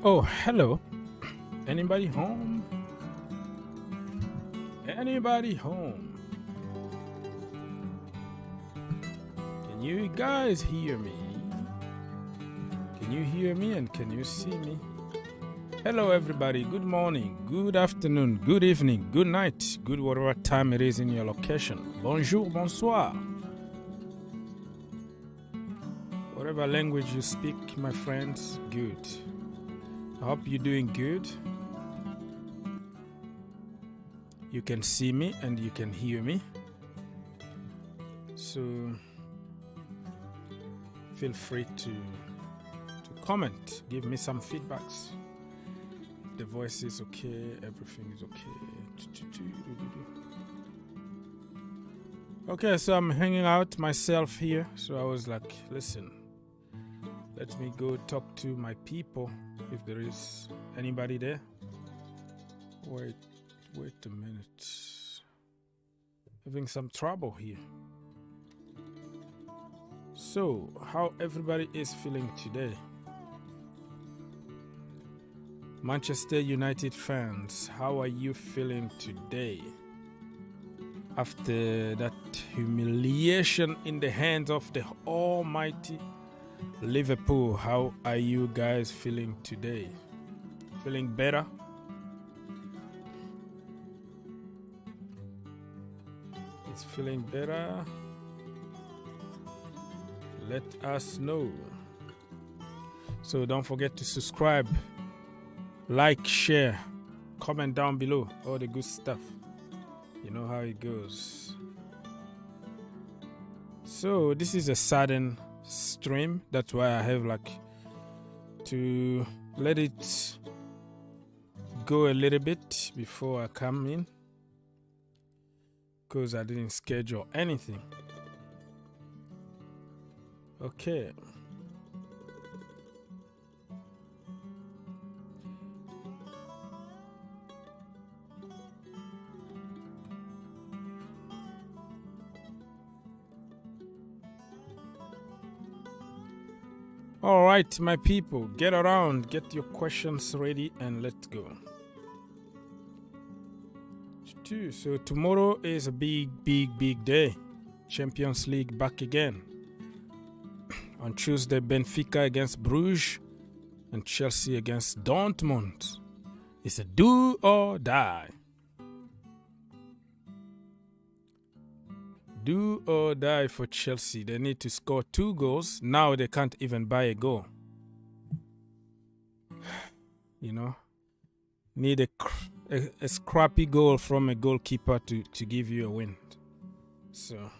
Oh, hello. Anybody home? Anybody home? Can you guys hear me? Can you hear me and can you see me? Hello, everybody. Good morning, good afternoon, good evening, good night, good whatever time it is in your location. Bonjour, bonsoir. Whatever language you speak, my friends, good. I hope you're doing good. You can see me and you can hear me. So feel free to comment, give me some feedbacks. If the voice is okay, everything is okay. Okay, so I'm hanging out myself here. So I was like, listen, let me go talk to my people if there is anybody there. Wait a minute. Having some trouble here. So, how everybody is feeling today? Manchester United fans, how are you feeling today? After that humiliation in the hands of the almighty Liverpool, how are you guys feeling today? Feeling better? It's feeling better? Let us know. So don't forget to subscribe, like, share, comment down below, all the good stuff. You know how it goes. So this is a sudden stream, that's why I have like to let it go a little bit before I come in, because I didn't schedule anything. Okay. All right, my people, get around, get your questions ready, and let's go. So tomorrow is a big day. Champions League back again. On Tuesday, Benfica against Brugge and Chelsea against Dortmund. It's a do or die. Do or die for Chelsea. They need to score 2 goals. Now they can't even buy a goal. You know, need a scrappy goal from a goalkeeper to give you a win. So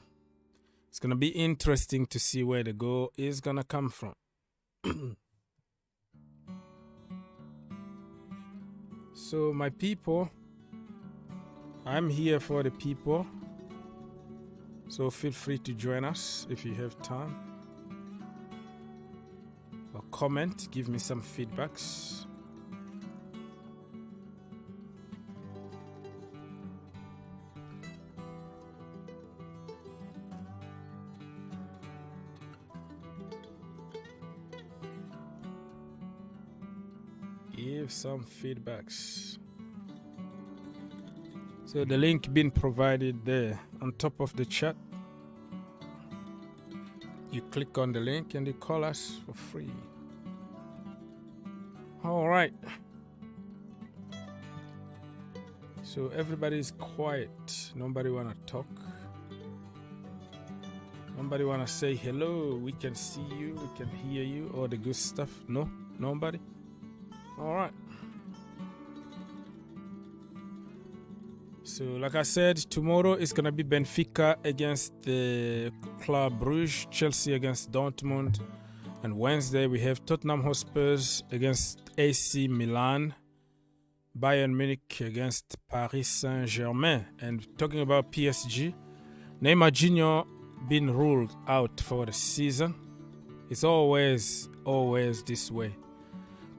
it's going to be interesting to see where the goal is going to come from. So my people, I'm here for the people. So feel free to join us if you have time. Or comment, give me some feedbacks. Give some feedbacks. So the link been provided there on top of the chat. You click on the link and you call us for free. All right. So everybody's quiet. Nobody wanna talk. Nobody wanna say hello. We can see you. We can hear you. All the good stuff. No, nobody. All right. So, like I said, tomorrow is going to be Benfica against the Club Brugge, Chelsea against Dortmund. And Wednesday, we have Tottenham Hotspurs against AC Milan, Bayern Munich against Paris Saint-Germain. And talking about PSG, Neymar Jr. been ruled out for the season. It's always this way.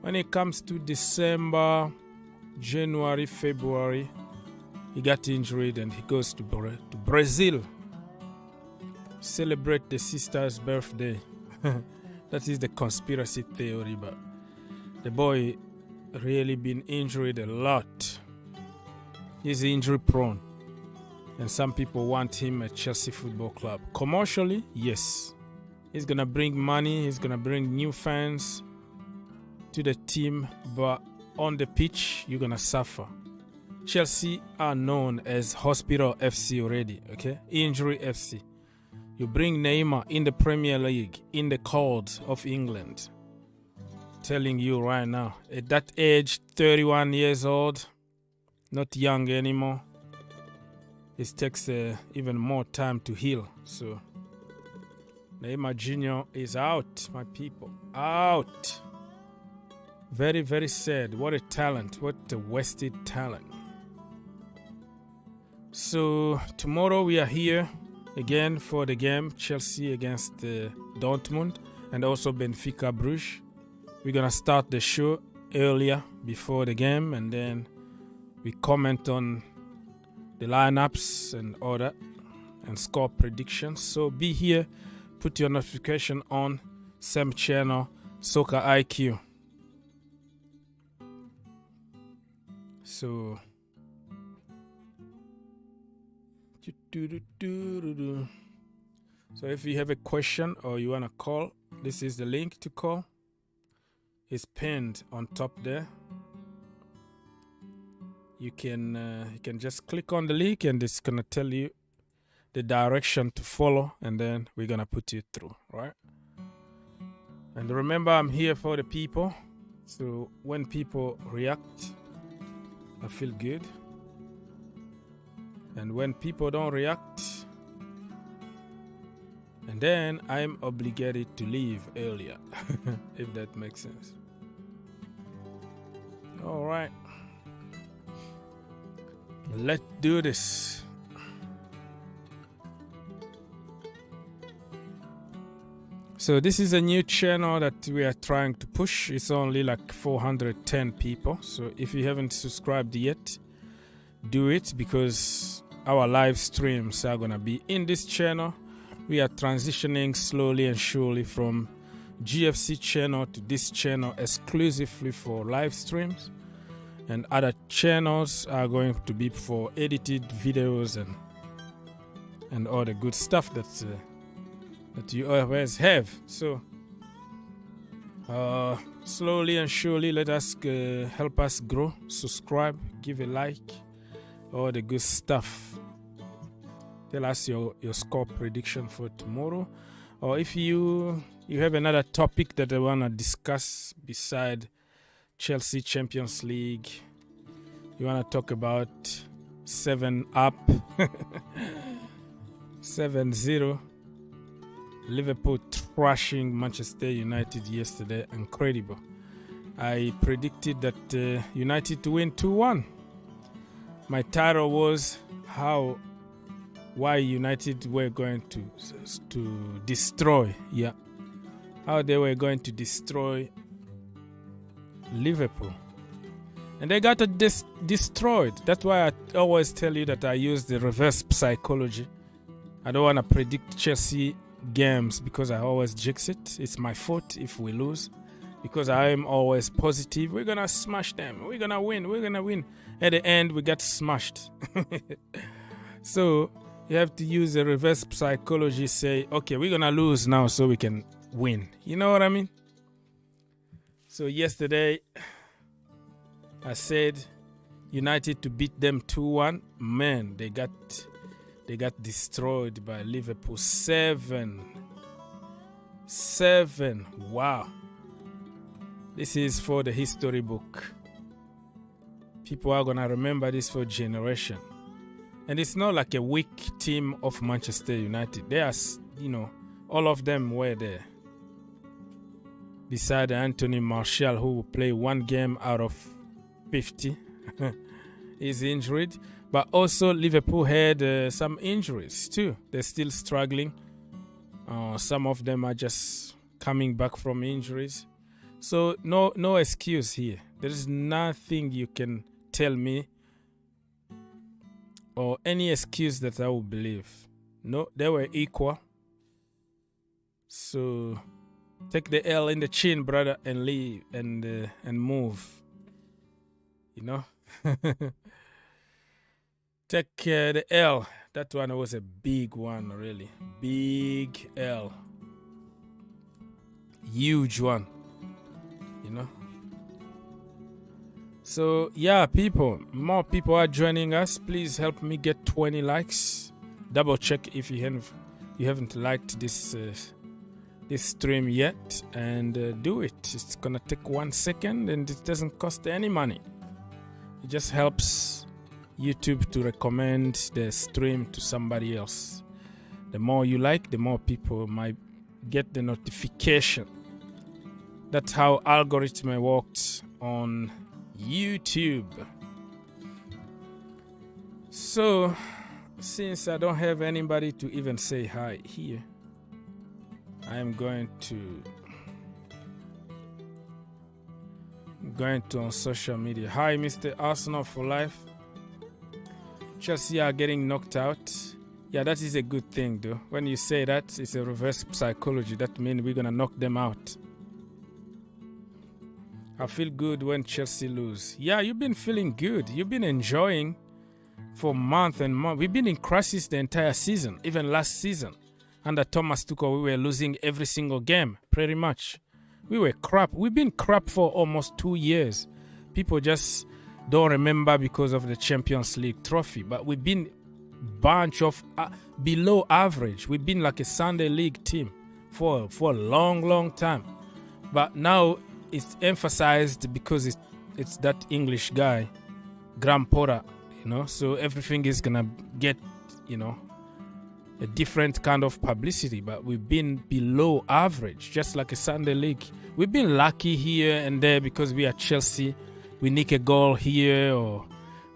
When it comes to December, January, February, he got injured and he goes to Brazil. Celebrate the sister's birthday. That is the conspiracy theory, but the boy really been injured a lot. He's injury prone. And some people want him at Chelsea Football Club. Commercially, yes. He's going to bring money. He's going to bring new fans to the team. But on the pitch, you're going to suffer. Chelsea are known as Hospital FC already, okay? Injury FC. You bring Neymar in the Premier League, in the cold of England. Telling you right now, at that age, 31 years old, not young anymore, it takes even more time to heal. So, Neymar Jr. is out, my people. Out. Very, very sad. What a talent. What a wasted talent. So, tomorrow we are here again for the game, Chelsea against Dortmund and also Benfica Brugge. We're going to start the show earlier before the game, and then we comment on the lineups and all that and score predictions. So be here, put your notification on, same channel, Soccer IQ. So if you have a question or you want to call, this is the link to call. It's pinned on top there. You can just click on the link and it's gonna tell you the direction to follow, and then we're gonna put you through, right? And remember, I'm here for the people. So when people react, I feel good. And when people don't react, and then I'm obligated to leave earlier, if that makes sense. All right. Let's do this. So this is a new channel that we are trying to push. It's only like 410 people. So if you haven't subscribed yet, do it, because our live streams are going to be in this channel. We are transitioning slowly and surely from GFC channel to this channel exclusively for live streams. And other channels are going to be for edited videos and all the good stuff that you always have. So slowly and surely, let us help us grow. Subscribe, give a like, all the good stuff. Tell us your score prediction for tomorrow, or if you have another topic that I want to discuss beside Chelsea Champions League. You want to talk about 7-up, 7-0. Liverpool thrashing Manchester United yesterday. Incredible. I predicted that United to win 2-1. My title was why United were going to destroy, how they were going to destroy Liverpool. And they got destroyed. That's why I always tell you that I use the reverse psychology. I don't want to predict Chelsea games because I always jinx it. It's my fault if we lose, because I am always positive. We're going to smash them. We're going to win. We're going to win. At the end, we got smashed. So you have to use the reverse psychology. Say, okay, we're going to lose now so we can win. You know what I mean? So yesterday, I said United to beat them 2-1. Man, they got destroyed by Liverpool 7. Wow. This is for the history book. People are going to remember this for generation. And it's not like a weak team of Manchester United. They are, all of them were there. Beside Anthony Martial, who will play one game out of 50, is injured. But also Liverpool had some injuries too. They're still struggling. Some of them are just coming back from injuries. So no excuse here. There is nothing you can tell me or any excuse that I will believe. No, they were equal. So take the L in the chin, brother, and leave and move. you know. Take the L. That one was a big one, really. Big L. Huge one, you know. So, yeah, people, more people are joining us. Please help me get 20 likes. Double check if you haven't liked this stream yet, and do it. It's gonna take 1 second, and it doesn't cost any money. It just helps YouTube to recommend the stream to somebody else. The more you like, the more people might get the notification. That's how algorithm works on YouTube. So, since I don't have anybody to even say hi here, I am going to on social media. Hi, Mr. Arsenal for life. Chelsea are getting knocked out. Yeah, that is a good thing, though. When you say that, it's a reverse psychology. That means we're gonna knock them out. I feel good when Chelsea lose. Yeah, you've been feeling good. You've been enjoying for month and month. We've been in crisis the entire season, even last season. Under Thomas Tuchel, we were losing every single game, pretty much. We were crap. We've been crap for almost 2 years. People just don't remember because of the Champions League trophy. But we've been bunch of below average. We've been like a Sunday League team for a long, long time. But now it's emphasized because it's that English guy, Graham Potter, you know. So everything is gonna get, you know, a different kind of publicity. But we've been below average, just like a Sunday League. We've been lucky here and there because we are Chelsea. We nick a goal here, or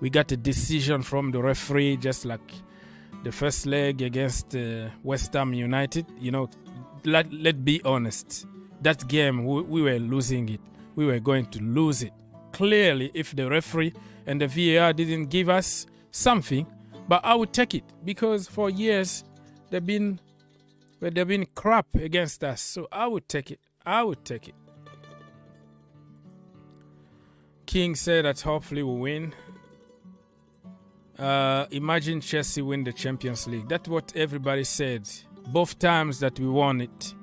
we got a decision from the referee, just like the first leg against West Ham United. You know, let's be honest. That game, we were losing it. We were going to lose it. Clearly, if the referee and the VAR didn't give us something, but I would take it because for years they've been crap against us. So I would take it. King said that hopefully we'll win. Imagine Chelsea win the Champions League. That's what everybody said. Both times that we won it.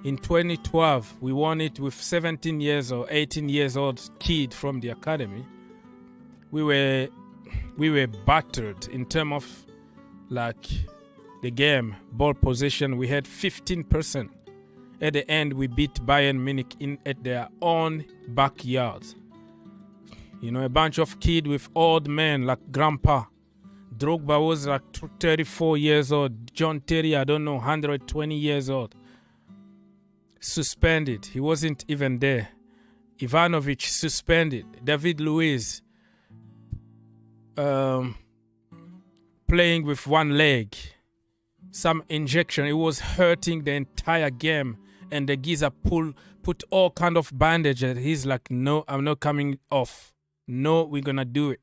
In 2012, we won it with 17 years or 18 years old kid from the academy. We were battered in terms of like the game, ball possession. We had 15%. At the end, we beat Bayern Munich at their own backyard. You know, a bunch of kids with old men like Grandpa. Drogba was like 34 years old. John Terry, I don't know, 120 years old. Suspended. He wasn't even there. Ivanovic suspended. David Luiz playing with one leg. Some injection. It was hurting the entire game. And the geezer put all kind of bandages. He's like, no, I'm not coming off. No, we're going to do it.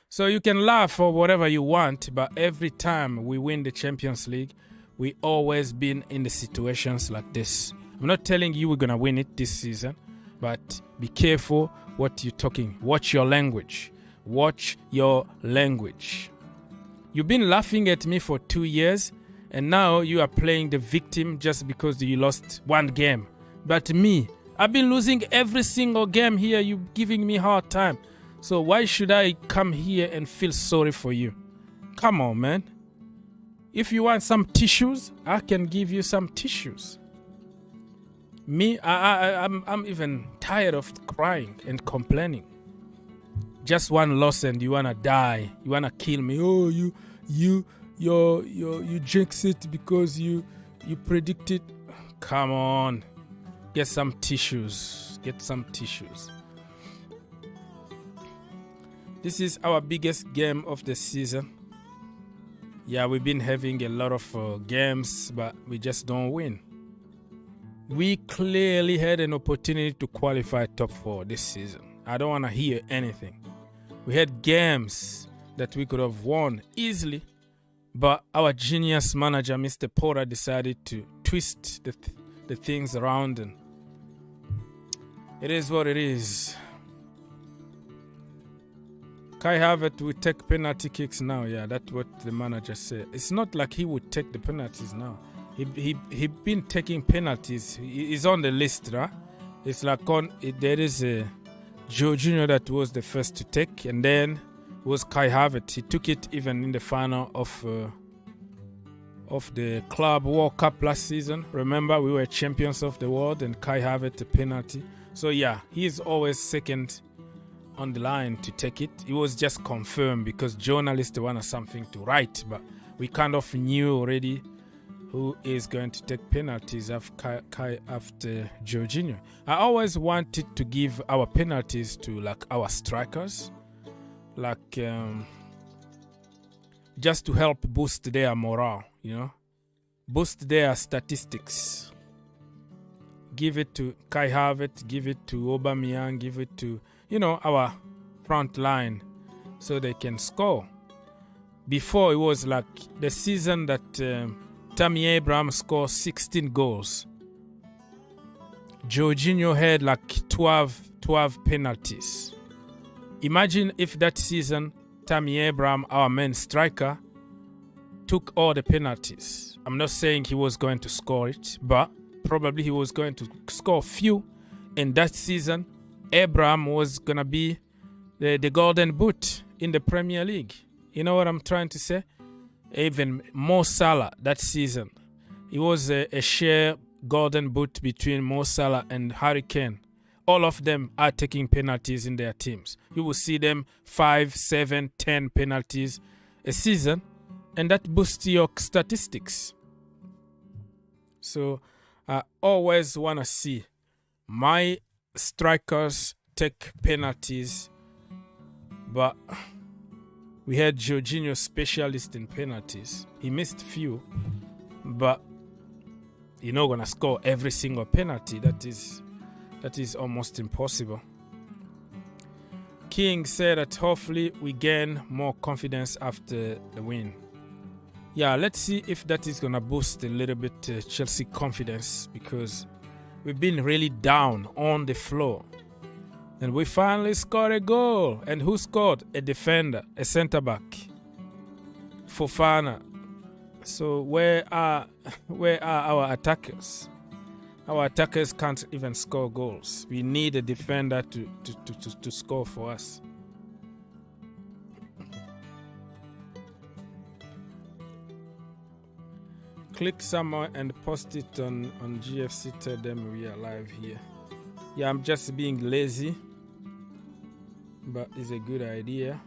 So you can laugh or whatever you want, but every time we win the Champions League, we always been in the situations like this. I'm not telling you we're going to win it this season, but be careful what you're talking. Watch your language. Watch your language. You've been laughing at me for 2 years, and now you are playing the victim just because you lost one game. But me, I've been losing every single game here. You're giving me a hard time. So why should I come here and feel sorry for you? Come on, man. If you want some tissues, I can give you some tissues. Me, I'm even tired of crying and complaining. Just one loss and you wanna die. You wanna kill me. Oh, you jinx it because you predicted. Come on, get some tissues. Get some tissues. This is our biggest game of the season. Yeah, we've been having a lot of games, but we just don't win. We clearly had an opportunity to qualify top 4 this season. I don't want to hear anything. We had games that we could have won easily, but our genius manager, Mr. Porter, decided to twist the things around, and it is what it is. Kai Havertz will take penalty kicks now. Yeah, that's what the manager said. It's not like he would take the penalties now. He been taking penalties. He's on the list, right? It's like there is a Jorginho that was the first to take, and then was Kai Havertz. He took it even in the final of the Club World Cup last season. Remember, we were champions of the world, and Kai Havertz a penalty. So yeah, he's always second on the line to take it. It was just confirmed because journalists wanted something to write, but we kind of knew already who is going to take penalties after Jorginho. I always wanted to give our penalties to like our strikers, like just to help boost their morale, boost their statistics. Give it to Kai Havertz, give it to Aubameyang, give it to our front line so they can score. Before, it was like the season that Tammy Abraham scored 16 goals. Jorginho had like 12 penalties. Imagine if that season Tammy Abraham, our main striker, took all the penalties. I'm not saying he was going to score it, but probably he was going to score few. In that season, Abraham was going to be the golden boot in the Premier League. You know what I'm trying to say? Even Mo Salah that season. It was a share golden boot between Mo Salah and Harry Kane. All of them are taking penalties in their teams. You will see them 5, 7, 10 penalties a season, and that boosts your statistics. So I always want to see my strikers take penalties, but we had Jorginho, specialist in penalties. He missed few, but you're not going to score every single penalty. That is almost impossible. King said that hopefully we gain more confidence after the win. Yeah, let's see if that is going to boost a little bit Chelsea confidence, because we've been really down on the floor. And we finally scored a goal. And who scored? A defender, a centre-back, Fofana. So where are our attackers? Our attackers can't even score goals. We need a defender to score for us. Click somewhere and post it on GFC. Tell them we are live here. Yeah, I'm just being lazy, but it's a good idea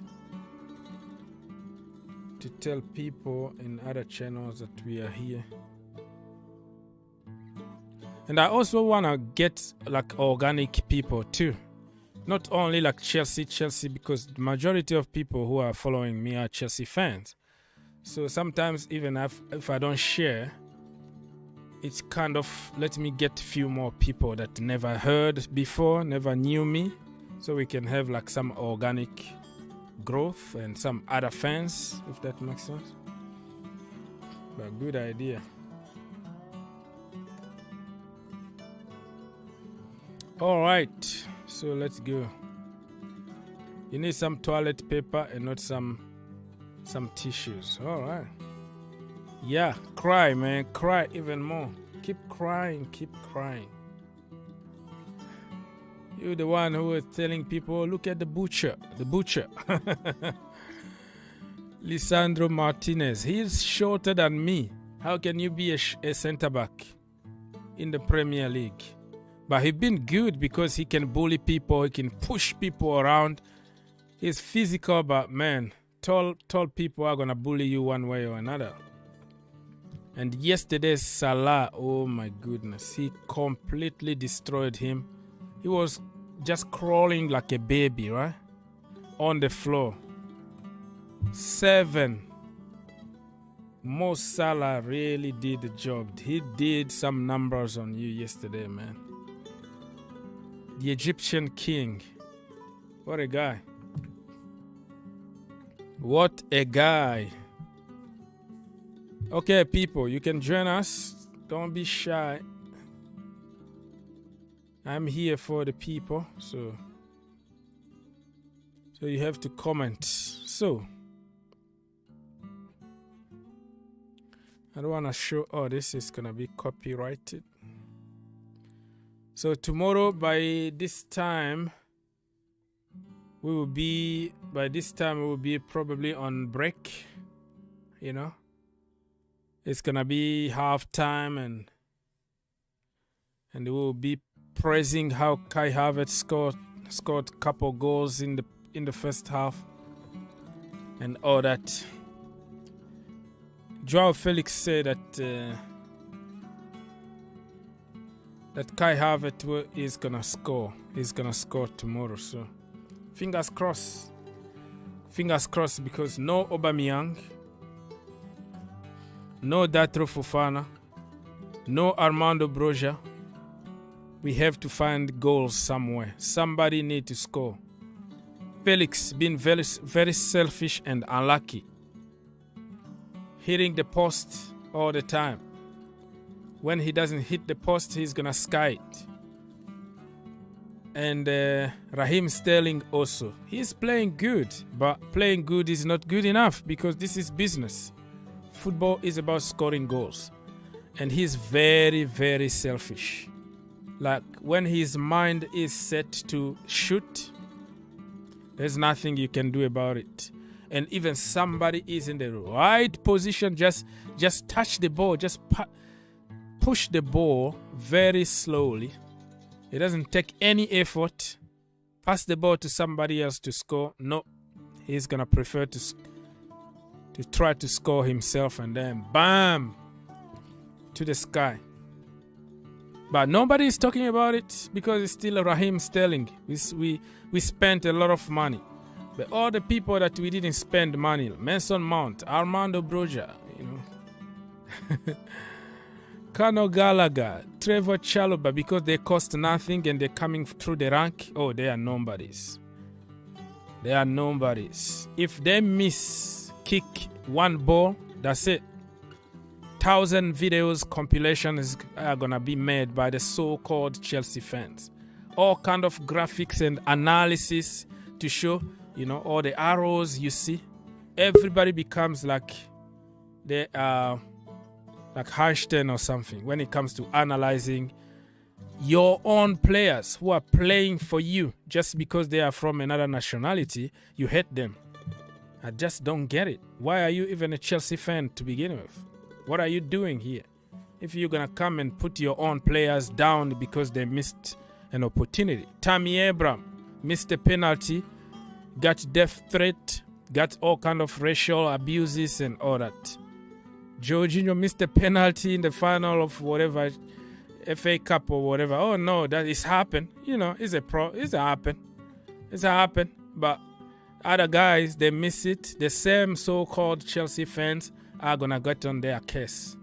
to tell people in other channels that we are here. And I also want to get like organic people too. Not only like Chelsea, because the majority of people who are following me are Chelsea fans. So sometimes even if I don't share, it's kind of let me get a few more people that never heard before, never knew me. So we can have like some organic growth and some other fans, if that makes sense. But good idea. All right, so let's go. You need some toilet paper and not some tissues. All right. Yeah, cry, man. Cry even more. Keep crying. You're the one who is telling people, look at the butcher. Lisandro Martinez. He's shorter than me. How can you be a centre-back in the Premier League? But he's been good because he can bully people. He can push people around. He's physical, but man, tall people are going to bully you one way or another. And yesterday's Salah, oh my goodness, he completely destroyed him. He was just crawling like a baby, right? On the floor. 7. Mo Salah really did the job. He did some numbers on you yesterday, man. The Egyptian king. What a guy. What a guy. Okay, people, you can join us. Don't be shy. I'm here for the people, so So you have to comment. So I don't want to show. Oh, this is gonna be copyrighted. So tomorrow by this time we will be probably on break. You know, it's gonna be half time, and we will be praising how Kai Havertz scored a couple goals in the first half and all that. Joao Felix said that Kai Havertz is gonna score. He's gonna score tomorrow. So fingers crossed. Fingers crossed, because no Aubameyang, no Datro Fofana, no Armando Broja. We have to find goals somewhere. Somebody need to score. Felix been very, very selfish and unlucky, hitting the post all the time. When he doesn't hit the post, he's gonna sky it. And Raheem Sterling also. He's playing good, but playing good is not good enough, because this is business. Football is about scoring goals. And he's very, very selfish. Like, when his mind is set to shoot, there's nothing you can do about it. And even somebody is in the right position, just touch the ball, just push the ball very slowly. It doesn't take any effort. Pass the ball to somebody else to score. No, he's gonna prefer to try to score himself, and then bam, to the sky. But nobody is talking about it, because it's still Raheem Sterling. We spent a lot of money. But all the people that we didn't spend money, Mason Mount, Armando Broja, Conor Gallagher, Trevor Chalobah, because they cost nothing and they're coming through the rank. Oh, they are nobodies. They are nobodies. If they kick one ball, that's it. 1,000 videos compilations are gonna be made by the so-called Chelsea fans. All kind of graphics and analysis to show, all the arrows you see. Everybody becomes like they are like Einstein or something when it comes to analyzing your own players who are playing for you. Just because they are from another nationality, you hate them. I just don't get it. Why are you even a Chelsea fan to begin with? What are you doing here? If you're going to come and put your own players down because they missed an opportunity. Tammy Abraham missed a penalty, got death threat, got all kind of racial abuses and all that. Jorginho missed a penalty in the final of whatever, FA Cup or whatever. Oh no, that is happened. It's happened. But other guys, they miss it. The same so-called Chelsea fans are gonna get on their case.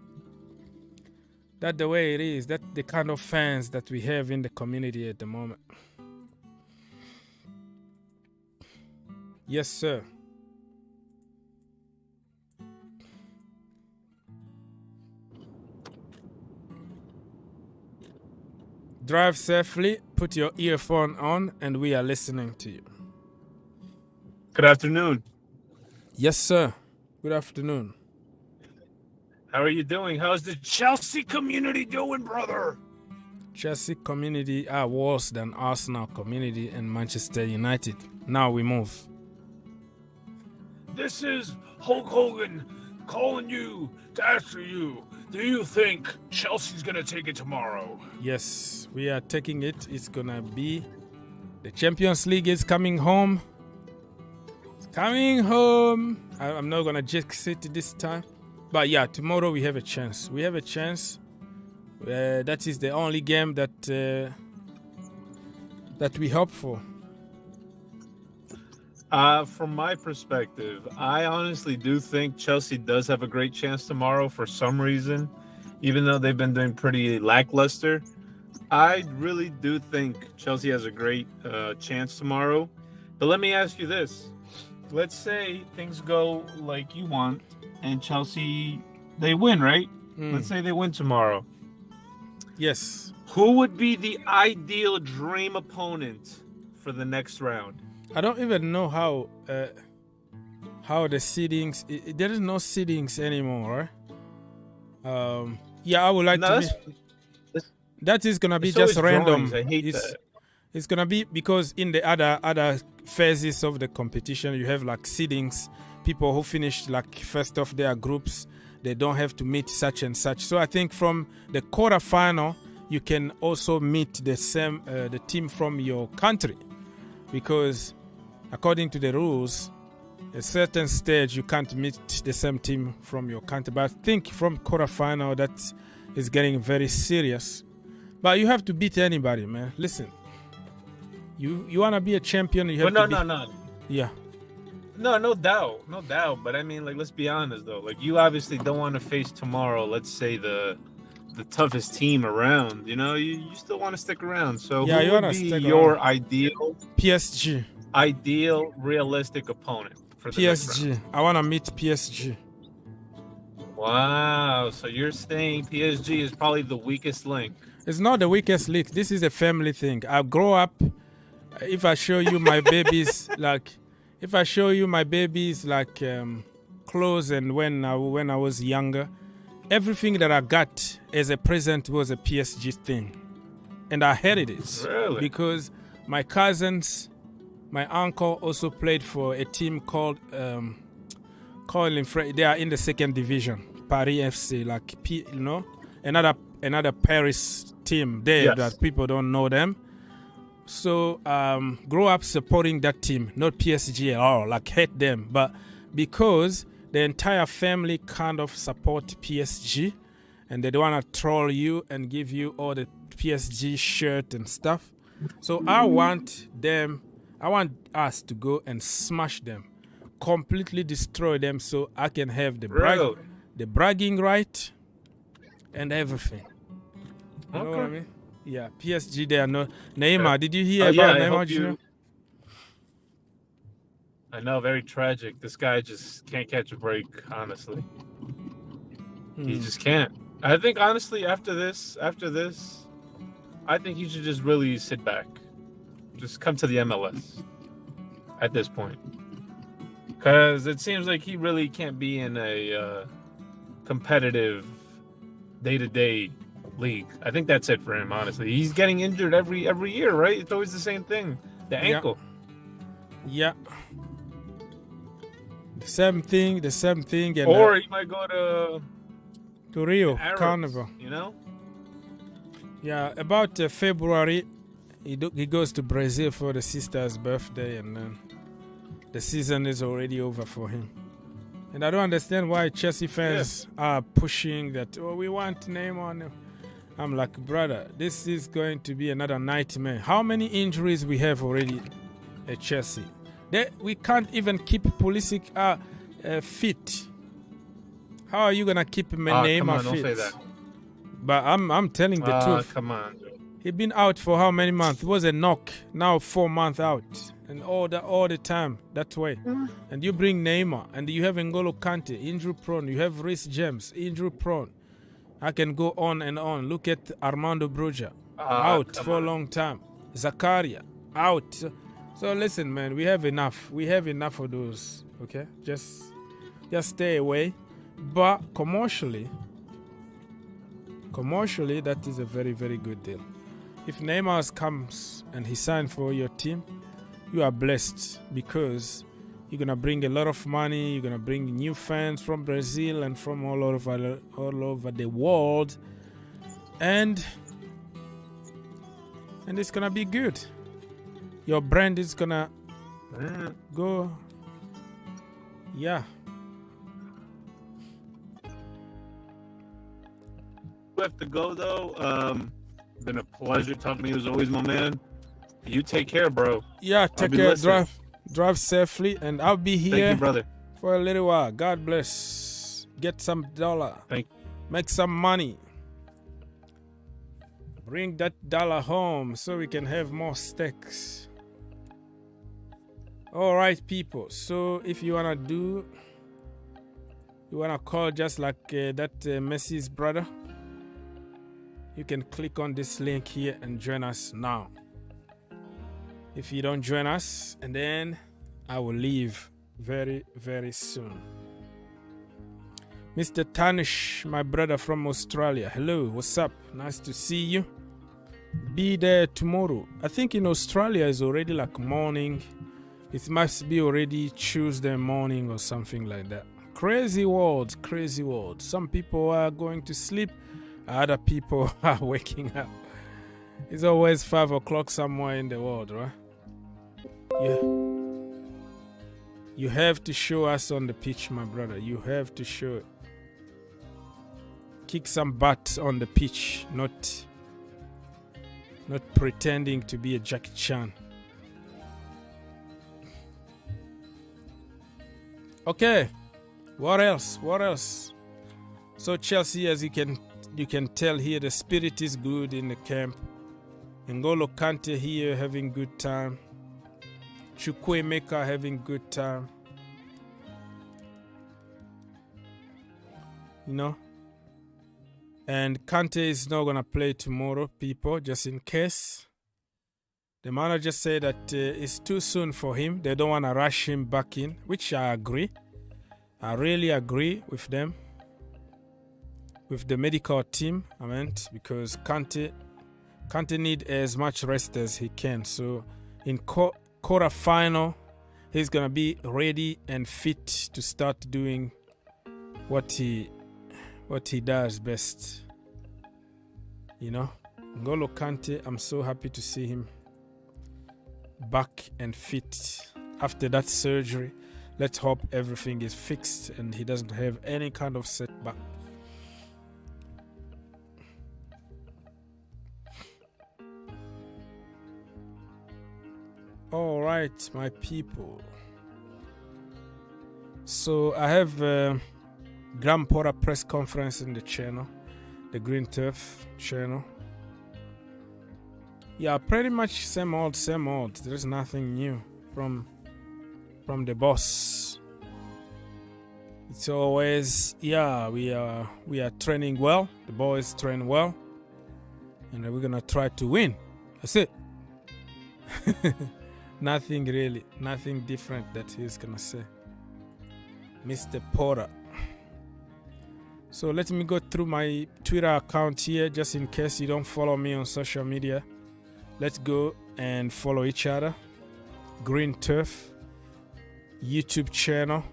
That's the way it is. That's the kind of fans that we have in the community at the moment. Yes, sir. Drive safely, put your earphone on, and we are listening to you. Good afternoon. Yes, sir. Good afternoon. How are you doing? How's the Chelsea community doing, brother? Chelsea community are worse than Arsenal community and Manchester United. Now we move. This is Hulk Hogan calling you to ask you, do you think Chelsea's going to take it tomorrow? Yes, we are taking it. It's going to be the Champions League is coming home. It's coming home. I'm not going to jinx it this time. But yeah, tomorrow we have a chance. We have a chance. That is the only game that we hope for. From my perspective, I honestly do think Chelsea does have a great chance tomorrow for some reason, even though they've been doing pretty lackluster. I really do think Chelsea has a great chance tomorrow. But let me ask you this. Let's say things go like you want and Chelsea, they win, right? Let's say they win tomorrow. Yes. Who would be the ideal dream opponent for the next round? I don't even know how the seedings. There is no seedings anymore, right? Yeah, I would like No, to be. That is gonna be it's just always random. drawings. I hate that. It's gonna be because in the other phases of the competition, you have like seedings. People who finished like first of their groups, they don't have to meet such and such. So I think from the quarterfinal, you can also meet the team from your country, because according to the rules, a certain stage you can't meet the same team from your country. But I think from quarterfinal that is getting very serious. But you have to beat anybody, man. Listen, you wanna be a champion, you have But to beat. no. Yeah. No doubt. But I mean, like, let's be honest though. Like, you obviously don't want to face tomorrow, let's say the toughest team around. You know, you still want to stick around. So Yeah, you who would wanna be stick your around. PSG. ideal realistic opponent for the next round? PSG. I wanna meet PSG. Wow. So you're saying PSG is probably the weakest link? It's not the weakest link. This is a family thing. I grow up. If I show you my babies, clothes, and when I was younger, everything that I got as a present was a PSG thing, and I hated it. Really? Because my cousins, my uncle also played for a team called they are in the second division, Paris FC, like another Paris team there. Yes. That people don't know them. So grow up supporting that team, not PSG at all, like hate them, but because the entire family kind of support PSG, and they don't want to troll you and give you all the PSG shirt and stuff. So I want us to go and smash them, completely destroy them, so I can have the bragging right and everything. You know what I mean? Yeah, PSG, they are not. Neymar, did you hear about Neymar Jr.? I know, very tragic. This guy just can't catch a break, honestly. He just can't. I think, honestly, after this, I think he should just really sit back. Just come to the MLS at this point. Because it seems like he really can't be in a competitive day-to-day league. I think that's it for him, honestly. He's getting injured every year, right? It's always the same thing. The ankle. Yeah. The same thing. And, or he might go to Rio Arabs, Carnival. You know? Yeah, about February, he goes to Brazil for the sister's birthday, and then the season is already over for him. And I don't understand why Chelsea fans are pushing that, we want Neymar. I'm like, brother, this is going to be another nightmare. How many injuries we have already at Chelsea? We can't even keep Pulisic fit. How are you gonna keep Neymar fit? Don't say that. But I'm telling the truth. Come on. He been out for how many months? It was a knock. Now 4 months out, and all the time that way. And you bring Neymar, and you have N'Golo Kante, injury prone. You have Reece James, injury prone. I can go on and on. Look at Armando Brugge, out for a long time. Zakaria, out. So listen, man, we have enough. We have enough of those. Okay, just stay away. But commercially, that is a very, very good deal. If Neymar comes and he signs for your team, you are blessed, because you're gonna bring a lot of money. You're gonna bring new fans from Brazil and from all over the world, and it's gonna be good. Your brand is gonna go. Yeah. We have to go though. Been a pleasure talking to you as always, my man. You take care, bro. Yeah, take care. Drive safely, and I'll be here. Thank you, brother. For a little while. God bless. Get some dollar. Make some money. Bring that dollar home so we can have more steaks. All right, people. So if you wanna call just like that Messi's brother, you can click on this link here and join us now. if you don't join us, and then I will leave very, very soon. Mr. Tanish, my brother from Australia. Hello, what's up? Nice to see you. Be there tomorrow. I think in Australia it's already like morning. It must be already Tuesday morning or something like that. Crazy world, crazy world. Some people are going to sleep, other people are waking up. It's always 5 o'clock somewhere in the world, right? You have to show us on the pitch, my brother. You have to show it. Kick some butt on the pitch, not pretending to be a Jackie Chan. Okay, what else? What else? So Chelsea, as you can tell here, the spirit is good in the camp. N'Golo Kante here having good time. Chukwuemeka having good time. You know? And Kante is not going to play tomorrow, people, just in case. The manager said that it's too soon for him. They don't want to rush him back in, which I agree. I really agree with them. With the medical team, I meant, because Kante need as much rest as he can. So in quarter final, he's going to be ready and fit to start doing what he does best. You know, N'Golo Kante, I'm so happy to see him back and fit after that surgery. Let's hope everything is fixed and he doesn't have any kind of setback. All right, my people. So I have Graham Potter press conference in the channel, the Green Turf channel. Yeah, pretty much same old. There's nothing new from the boss. It's always, yeah, we are training well. The boys train well, and we're gonna try to win. That's it. Nothing different that he's gonna say, Mr. Potter. So let me go through my Twitter account here, just in case you don't follow me on social media. Let's go and follow each other. Green Turf, YouTube channel,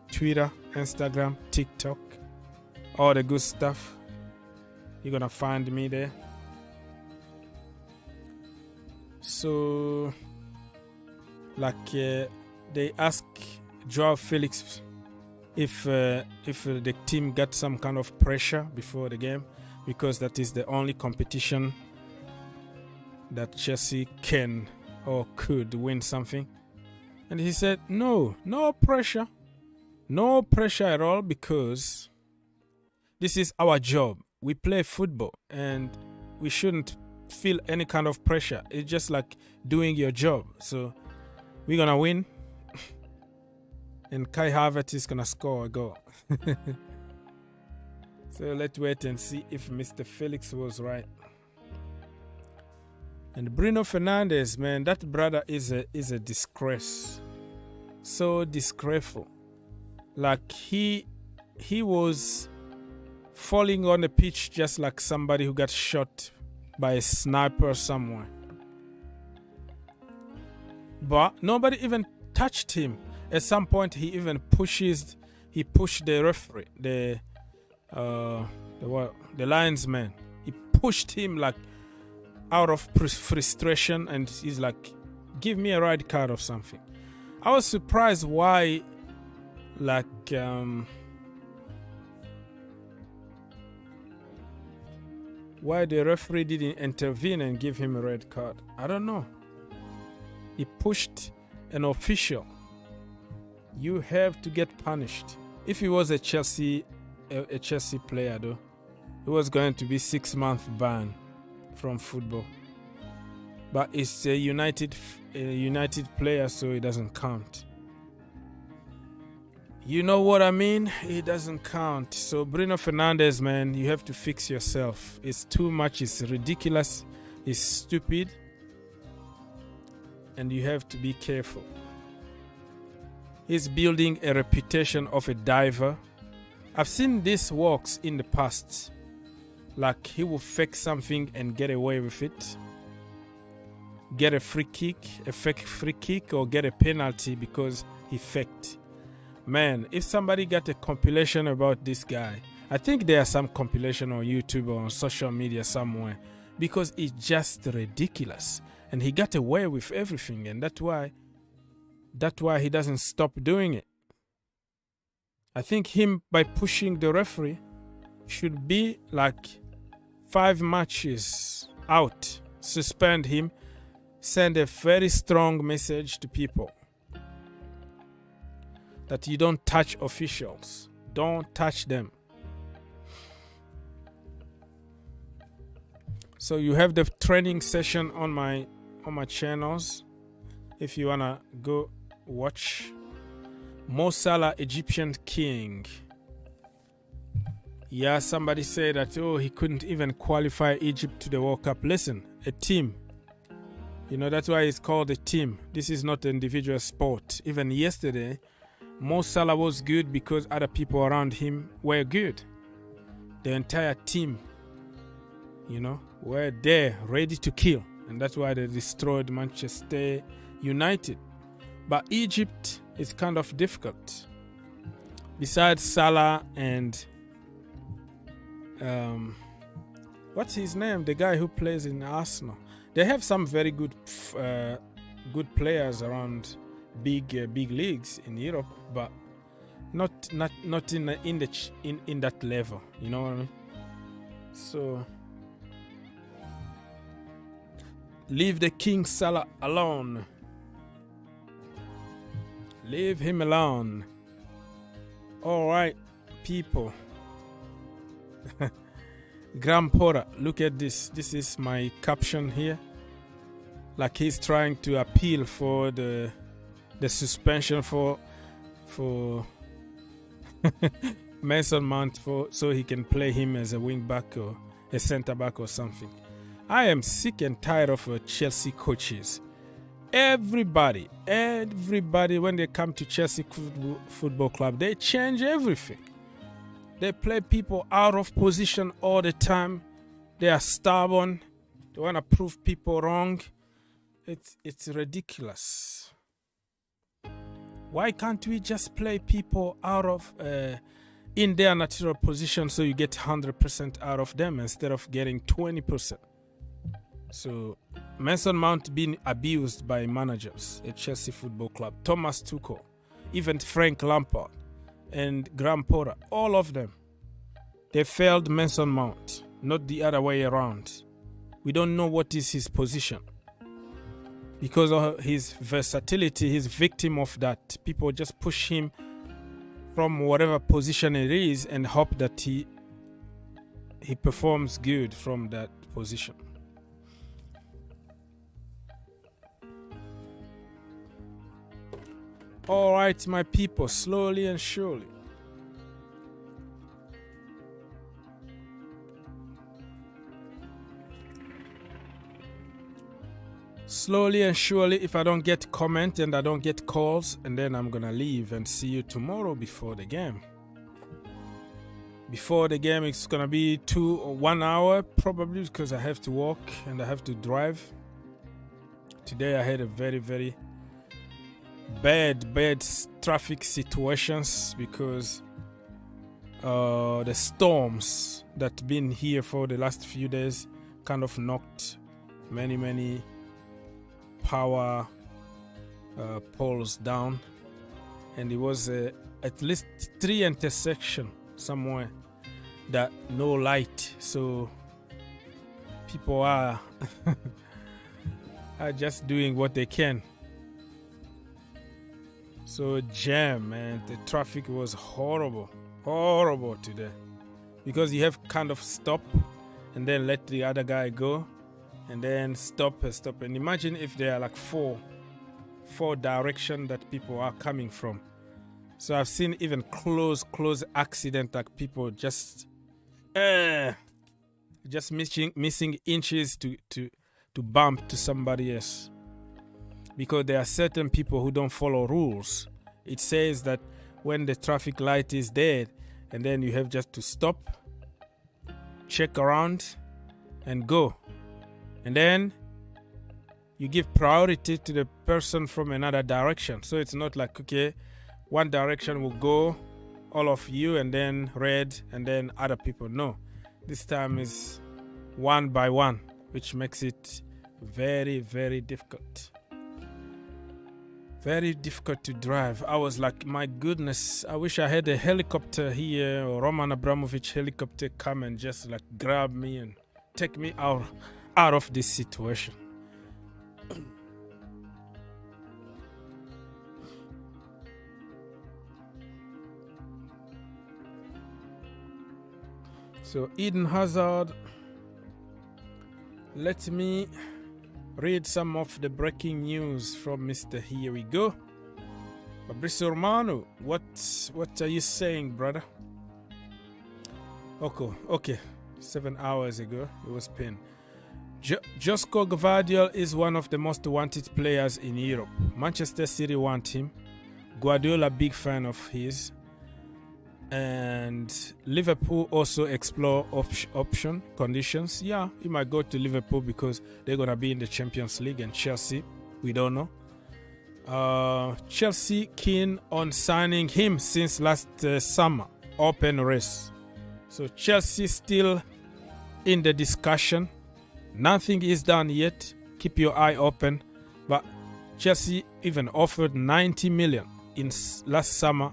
Twitter, Instagram, TikTok, all the good stuff. You're gonna find me there. So, like they ask Joao Felix if the team got some kind of pressure before the game, because that is the only competition that Chelsea can or could win something. And he said, no pressure at all, because this is our job. We play football and we shouldn't feel any kind of pressure. It's just like doing your job. So we're gonna win. And Kai Havertz is gonna score a goal. So let's wait and see if Mr. Felix was right. And Bruno Fernandes, man, that brother is a disgrace. So disgraceful. Like he was falling on the pitch just like somebody who got shot by a sniper somewhere. But nobody even touched him. At some point, he even pushed the referee, the linesman. He pushed him like out of frustration, and he's like, "Give me a red card or something." I was surprised why, like, why the referee didn't intervene and give him a red card. I don't know. He pushed an official. You have to get punished. If he was a Chelsea player, though, it was going to be 6-month ban from football. But it's a United player, so it doesn't count. You know what I mean? It doesn't count. So Bruno Fernandes, man, you have to fix yourself. It's too much. It's ridiculous. It's stupid. and you have to be careful. He's building a reputation of a diver. I've seen this works in the past. Like he will fake something and get away with it. Get a free kick, a fake free kick, or get a penalty because he faked. Man, if somebody got a compilation about this guy, I think there are some compilation on YouTube or on social media somewhere, because it's just ridiculous. And he got away with everything, and that's why he doesn't stop doing it. I think him, by pushing the referee, should be like 5 matches out, suspend him, send a very strong message to people that you don't touch officials, don't touch them. So you have the training session on my channels if you wanna go watch. Mo Salah, Egyptian king. Yeah, somebody said that he couldn't even qualify Egypt to the World Cup. Listen, a team. That's why it's called a team. This is not an individual sport. Even yesterday, Mo Salah was good because other people around him were good. The entire team, were there, ready to kill. And that's why they destroyed Manchester United. But Egypt is kind of difficult. Besides Salah and what's his name? The guy who plays in Arsenal. They have some very good players around big leagues in Europe, but not in that level. You know what I mean? So leave the King Salah alone. Leave him alone. All right, people. Grandpora, look at this. This is my caption here. Like he's trying to appeal for the suspension for Mason Mount so he can play him as a wing back or a center back or something. I am sick and tired of Chelsea coaches. Everybody, when they come to Chelsea Football Club, they change everything. They play people out of position all the time. They are stubborn. They want to prove people wrong. It's ridiculous. Why can't we just play people out of in their natural position so you get 100% out of them instead of getting 20%? So Mason Mount being abused by managers at Chelsea Football Club, Thomas Tuchel, even Frank Lampard and Graham Potter, all of them, they failed Mason Mount, not the other way around. We don't know what is his position. Because of his versatility, he's victim of that. People just push him from whatever position it is and hope that he performs good from that position. All right, my people, slowly and surely. Slowly and surely, if I don't get comment and I don't get calls, and then I'm gonna leave and see you tomorrow before the game. Before the game, it's gonna be 2 or 1 hour probably because I have to walk and I have to drive. Today I had a very, very bad traffic situations because the storms that been here for the last few days kind of knocked many power poles down, and it was at least 3 intersections somewhere that no light, so people are are just doing what they can. So jam, man, the traffic was horrible today because you have kind of stop and then let the other guy go and then stop. And imagine if there are like four direction that people are coming from. So I've seen even close accident, like people just missing inches to bump to somebody else. because there are certain people who don't follow rules. It says that when the traffic light is dead, and then you have just to stop, check around, and go. And then you give priority to the person from another direction. So it's not like, okay, one direction will go, all of you, and then red, and then other people. No, this time is one by one, which makes it very, very difficult. Very difficult to drive. I was like, my goodness, I wish I had a helicopter here, or Roman Abramovich helicopter come and just like grab me and take me out of this situation. So Eden Hazard, let me read some of the breaking news from Mr. Here we go. Fabrizio Romano, what are you saying, brother? Okay. 7 hours ago, it was pinned. Josko Gvardiol is one of the most wanted players in Europe. Manchester City want him. Guardiola, big fan of his. And Liverpool also explore option conditions. Yeah, he might go to Liverpool because they're gonna be in the Champions League, and Chelsea, we don't know. Chelsea keen on signing him since last summer. Open race. So Chelsea still in the discussion. Nothing is done yet. Keep your eye open. But Chelsea even offered 90 million in last summer.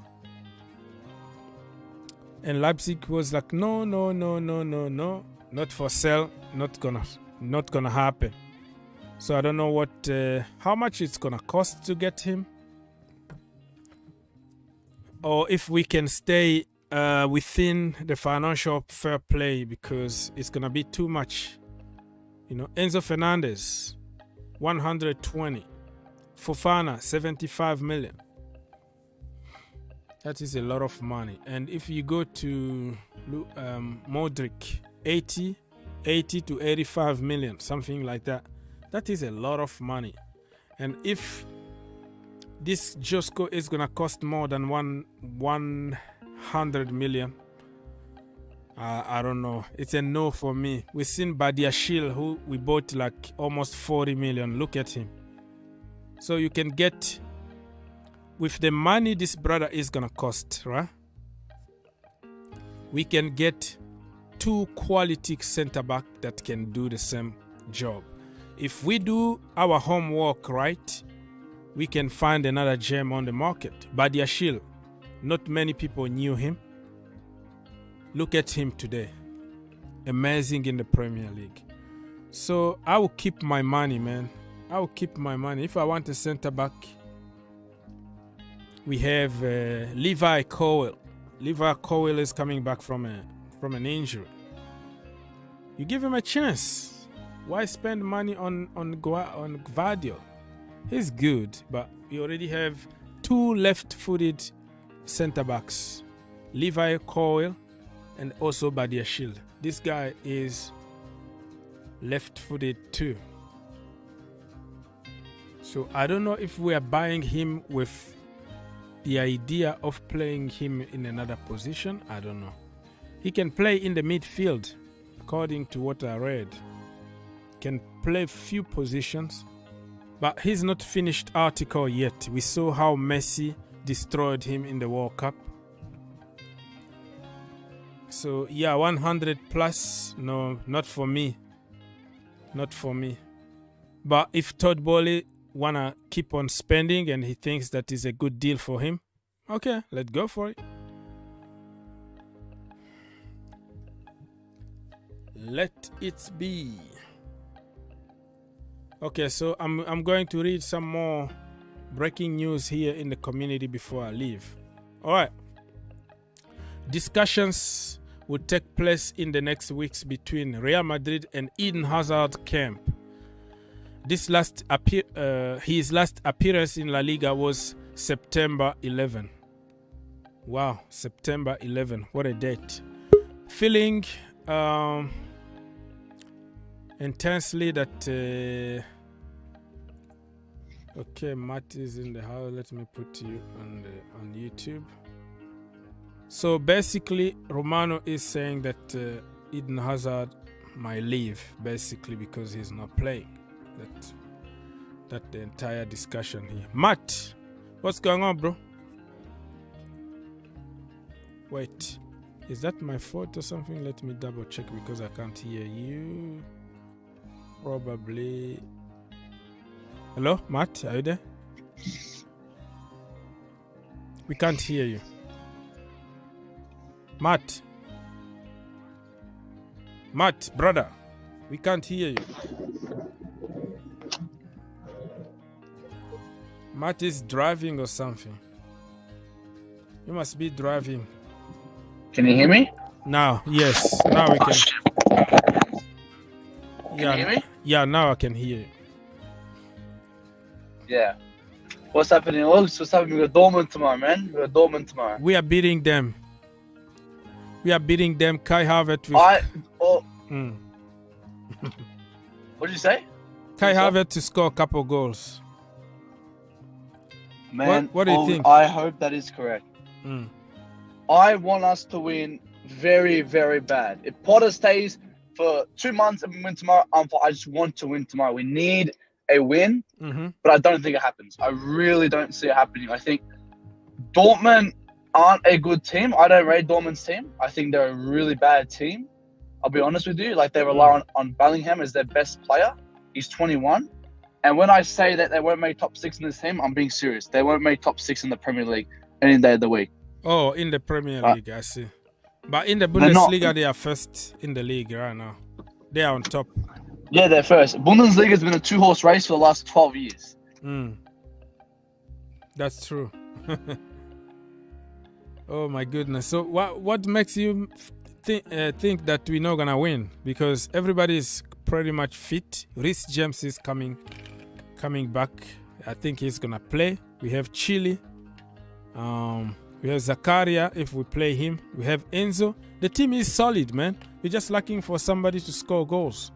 And Leipzig was like, no, not for sale, not gonna happen. So I don't know how much it's gonna cost to get him, or if we can stay within the financial fair play, because it's gonna be too much. You know, Enzo Fernandez, 120, Fofana, 75 million. That is a lot of money. And if you go to Modric, 80 to 85 million, something like that. That is a lot of money. And if this Josko is going to cost more than 100 million, I don't know. It's a no for me. We've seen Badiashile, who we bought like almost 40 million. Look at him. So you can get, with the money this brother is gonna cost, right? We can get 2 quality center back that can do the same job. If we do our homework right, we can find another gem on the market. Badiashile, not many people knew him. Look at him today. Amazing in the Premier League. So I will keep my money, man. I will keep my money. If I want a center back, we have Levi Colwill. Levi Colwill is coming back from an injury. You give him a chance. Why spend money on Gvardiol? He's good, but we already have 2 left-footed center backs, Levi Colwill and also Badiashile. This guy is left-footed too. So I don't know if we are buying him with the idea of playing him in another position. I don't know. He can play in the midfield, according to what I read. Can play few positions, but he's not finished article yet. We saw how Messi destroyed him in the World Cup. So yeah, 100 plus, no, not for me. Not for me. But if Todd Bowley wanna keep on spending and he thinks that is a good deal for him, okay, let's go for it. Let it be. Okay, so I'm going to read some more breaking news here in the community before I leave. All right. Discussions will take place in the next weeks between Real Madrid and Eden Hazard camp. His last appearance in La Liga was September 11. Wow, September 11. What a date. Feeling intensely that Okay, Matt is in the house. Let me put you on YouTube. So basically, Romano is saying that Eden Hazard might leave, basically because he's not playing. That's the entire discussion here. Matt, what's going on, bro? Wait, is that my fault or something? Let me double check because I can't hear you. Probably. Hello, Matt, are you there? We can't hear you. Matt, brother, we can't hear you. Matt is driving or something. You must be driving. Can you hear me? Now, yes. Now we can. Can you hear me? Yeah, now I can hear you. Yeah. What's happening? What's happening? We got Dortmund tomorrow, man. We got Dortmund tomorrow. We are beating them. Kai Havertz with... What did you say? Kai Havertz to score a couple goals. Man, what do you think? I hope that is correct. I want us to win very, very bad. If Potter stays for 2 months and we win tomorrow, I just want to win tomorrow. We need a win, but I don't think it happens. I really don't see it happening. I think Dortmund aren't a good team. I don't rate Dortmund's team. I think they're a really bad team. I'll be honest with you. Like, they rely on Bellingham as their best player. He's 21. And when I say that they won't make top 6 in this team, I'm being serious. They won't make top 6 in the Premier League any day of the week. Oh, in the Premier League, I see. But in the Bundesliga, they are first in the league right now. They are on top. Yeah, they're first. Bundesliga has been a 2-horse race for the last 12 years. That's true. Oh my goodness! So what makes you think that we're not gonna win? Because everybody is pretty much fit. Reece James is coming back. I think he's gonna play. We have Chile. We have Zakaria if we play him. We have Enzo. The team is solid, man. We're just looking for somebody to score goals.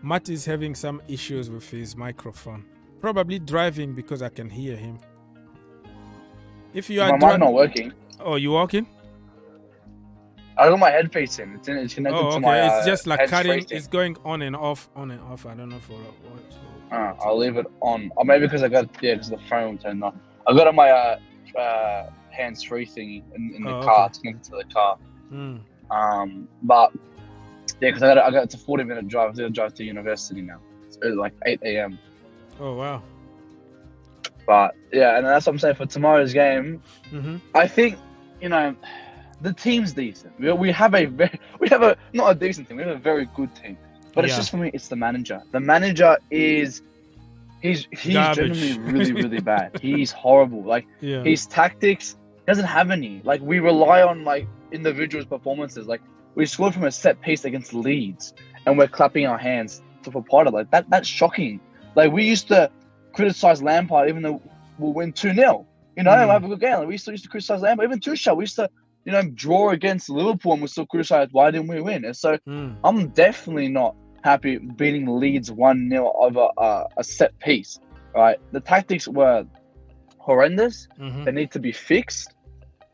Matt is having some issues with his microphone. Probably driving because I can hear him. If you are my mic not working. Oh, you walking? I got my headpiece in. It's connected to my it's just like cutting. tracing. It's going on and off. I don't know for what. I'll leave it on. Or maybe because because the phone turned on. I got on my hands-free thingy in the car. It's connected to the car. But yeah, because I got it's a 40-minute drive. I got to drive to university now. It's like 8 a.m. Oh wow. But yeah, and that's what I'm saying for tomorrow's game. I think the team's decent. We have a not a decent team. We have a very good team. But it's just, for me, it's the manager. The manager he's genuinely really, really bad. He's horrible. Like his tactics doesn't have any. Like, we rely on like individuals' performances. Like, we scored from a set piece against Leeds, and we're clapping our hands for Potter. Like that's shocking. Like, we used to criticize Lampard even though we'll win 2-0. We have a good game. Like, we still used to criticize Lampard. Even Tuchel, we used to draw against Liverpool and we still criticize why didn't we win. And so I'm definitely not happy beating Leeds 1-0 over a set piece. Right, the tactics were horrendous. They need to be fixed.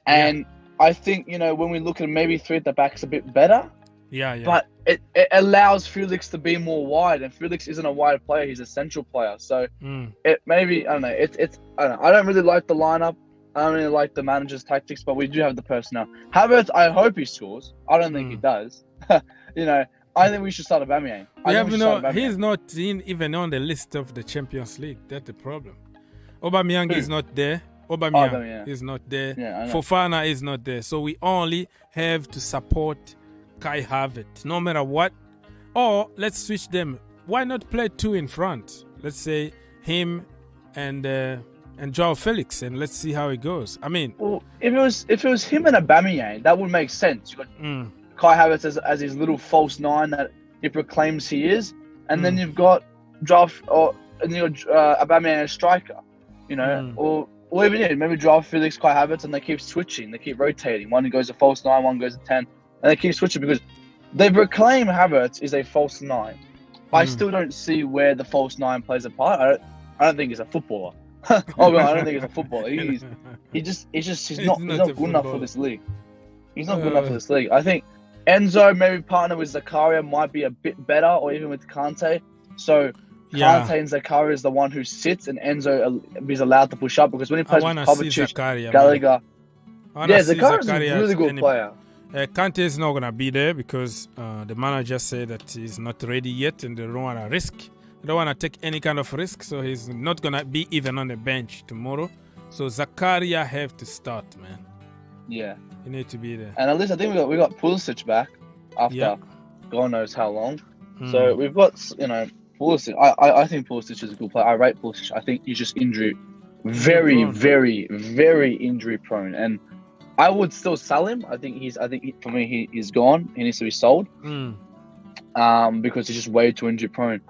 And I think when we look at maybe 3 at the back, it's a bit better. But it allows Felix to be more wide, and Felix isn't a wide player; he's a central player. So it maybe I don't know. I don't know. I don't really like the lineup. I don't really like the manager's tactics, but we do have the personnel. Havertz, I hope he scores. I don't think he does. I think we should start Aubameyang. He's not even on the list of the Champions League. That's the problem. Aubameyang is not there. Aubameyang is not there. Fofana is not there. So we only have to support Kai Havertz, no matter what. Or let's switch them. Why not play 2 in front? Let's say him and Joao Felix, and let's see how it goes. I mean, if it was him and Aubameyang, that would make sense. You got Kai Havertz as his little false 9 that he proclaims he is, and then you've got Aubameyang as striker. Or even maybe Joao Felix, Kai Havertz, and they keep switching, they keep rotating. One goes to false 9, one goes to 10. And they keep switching because they proclaim Havertz is a false 9. I still don't see where the false nine plays a part. I don't think he's a footballer. I don't think he's a footballer. He's not good enough for this league. He's not good enough for this league. I think Enzo, maybe partner with Zakaria, might be a bit better, or even with Kante. So Kante and Zakaria is the one who sits, and Enzo is allowed to push up, because when he plays with Kovacic, Gallagher, Zakaria is a really good player. Kante is not gonna be there because the manager said that he's not ready yet, and they don't want to risk. They don't want to take any kind of risk, so he's not gonna be even on the bench tomorrow. So Zakaria have to start, man. Yeah, he need to be there. And at least I think we got Pulisic back after God knows how long. So we've got Pulisic. I think Pulisic is a good player. I rate Pulisic. I think he's just very, very injury prone, and I would still sell him. I think for me he's gone. He needs to be sold. Because he's just way too injury prone,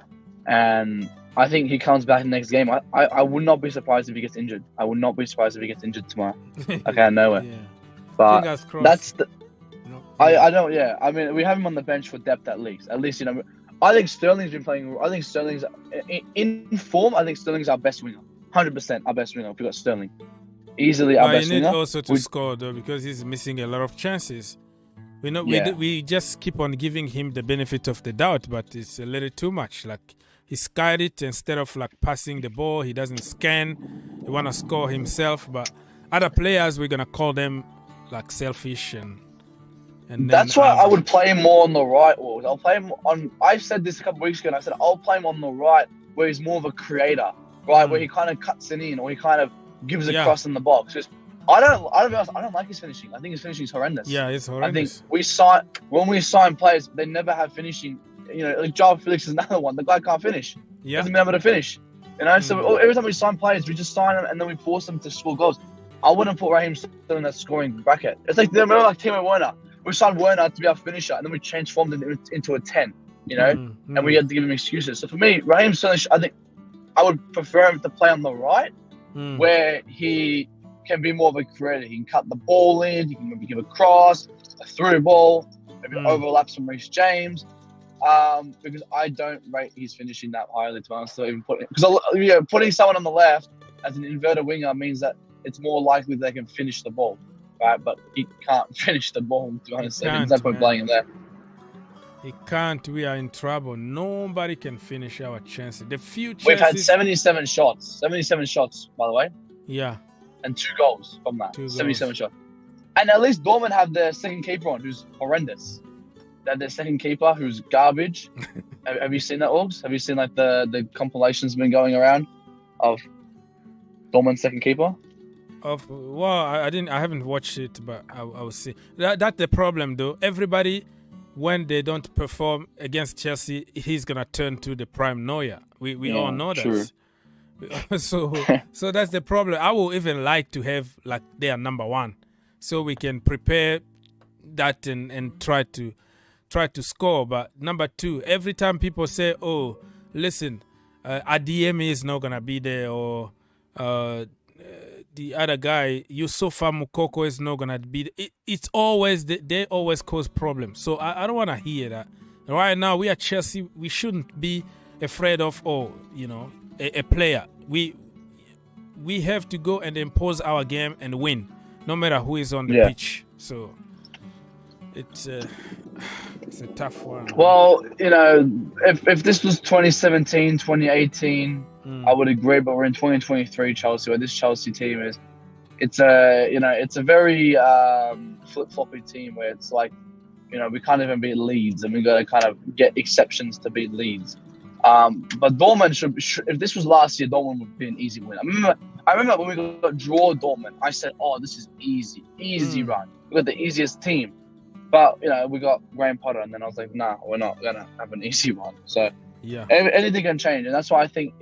and I think he comes back in the next game. I would not be surprised if he gets injured. I would not be surprised if he gets injured tomorrow. Okay, I know it. But that's the. I don't. Yeah, I mean, we have him on the bench for depth at least. At least I think Sterling's been playing. I think Sterling's in form. I think Sterling's our best winger. 100% our best winger. If we got Sterling, easily our best winger. You need also to score though, because he's missing a lot of chances. We just keep on giving him the benefit of the doubt, but it's a little too much. Like, he skied it instead of like passing the ball. He doesn't scan. He want to score himself, but other players, we're gonna call them like selfish, and that's why I would play him more on the right. I'll play him on. I said this a couple of weeks ago, and I said I'll play him on the right, where he's more of a creator, right, where he kind of cuts it in, or he kind of gives a cross in the box. Just I don't like his finishing. I think his finishing is horrendous. Yeah, it's horrendous. I think when we sign players, they never have finishing. Like Joao Felix is another one. The guy can't finish. Yeah, hasn't been able to finish. So every time we sign players, we just sign them and then we force them to score goals. I wouldn't put Raheem Sterling in that scoring bracket. It's like, remember, like Timo Werner. We signed Werner to be our finisher, and then we transformed him into a 10. And we had to give him excuses. So for me, Raheem Sterling, I think I would prefer him to play on the right, where he can be more of a creator. He can cut the ball in. He can maybe give a cross, a through ball, maybe overlaps from Reece James. Because I don't rate his finishing that highly, to be honest. Because putting someone on the left as an inverted winger means that it's more likely they can finish the ball, right? But he can't finish the ball, to be honest. There's no point playing him there. He can't. We are in trouble. Nobody can finish our chances. The few chances... We've had 77 shots. 77 shots, by the way. Yeah. And 2 goals from that. 77 shots. And at least Dortmund have their second keeper on, who's horrendous. They have their second keeper, who's garbage. Have you seen that, Orgs? Have you seen like the compilations been going around of Dortmund's second keeper? I haven't watched it, but I will see. That's the problem, though. Everybody, when they don't perform against Chelsea, he's gonna turn to the prime Neuer. We all know that. So that's the problem. I would even like to have like their number one, so we can prepare that and try to score. But number two, every time people say, "Oh, listen, Adeyemi is not gonna be there," or the other guy, Yusufa Mukoko, is not gonna be there. It's always they always cause problems. So I don't want to hear that. Right now, we are Chelsea. We shouldn't be afraid of a player. We have to go and impose our game and win, no matter who is on the pitch. So it's a tough one. Well, if this was 2017, 2018, I would agree. But we're in 2023 Chelsea, where this Chelsea team is. It's a very flip-floppy team where it's like, we can't even beat Leeds, and we got to kind of get exceptions to beat Leeds. But Dortmund should, if this was last year, Dortmund would be an easy win. I remember when we got draw Dortmund, I said, "Oh, this is easy run. We got the easiest team." But we got Graham Potter, and then I was like, "Nah, we're not gonna have an easy one." So anything can change, and that's why I think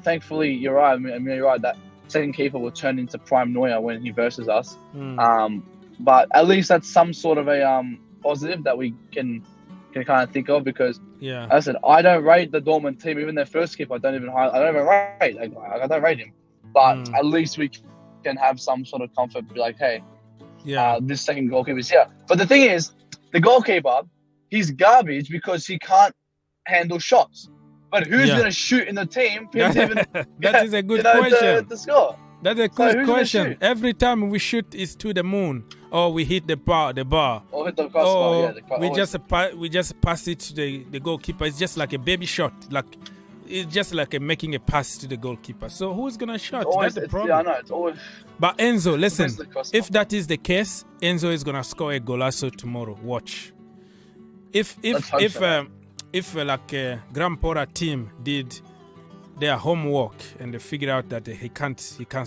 thankfully you're right. I mean you're right that second keeper will turn into prime Neuer when he versus us. But at least that's some sort of a positive that we can kind of think of, because as I said, I don't rate the Dortmund team, even their first keeper. I don't even rate. I don't rate him, but at least we can have some sort of comfort. Be like, hey, this second goalkeeper is here. But the thing is, the goalkeeper, he's garbage because he can't handle shots. But who's Yeah. going to shoot in the team for him to even That is a good question. to score? That's a So good who's gonna question. shoot? Every time we shoot is to the moon, or we hit the bar, Or hit the crossbar, or yeah. we just pass it to the goalkeeper. It's just like a baby shot, like it's just like making a pass to the goalkeeper. So who's gonna shot? That's the problem. Yeah, I know. It's always. But Enzo, listen, always the crossbar. if that is the case, Enzo is gonna score a golazo tomorrow. Watch. If Grand Porter team did their homework and they figured out that he can't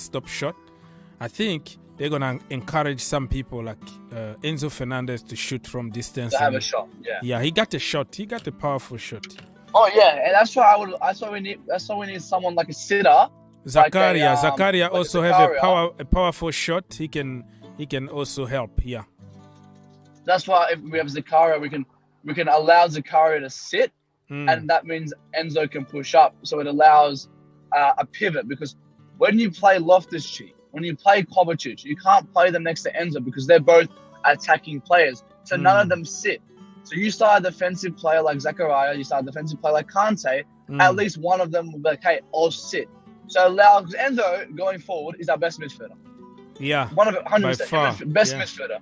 stop shot, I think they're gonna encourage some people like Enzo Fernandez to shoot from distance. To have a shot, yeah. Yeah, he got a shot. He got a powerful shot. Oh yeah, and that's why we need someone like a sitter. Zakaria, Like Zakaria like also Zakaria. have a powerful shot. He can also help. Yeah. That's why if we have Zakaria, we can allow Zakaria to sit, and that means Enzo can push up. So it allows a pivot, because when you play Loftus-Cheek, when you play Kovacic, you can't play them next to Enzo because they're both attacking players. So none of them sit. So you start a defensive player like Zakaria, you start a defensive player like Kante, at least one of them will be like, hey, I'll sit. So allow, because Enzo going forward is our best midfielder. Yeah. One of it, 100%. By far. Best midfielder.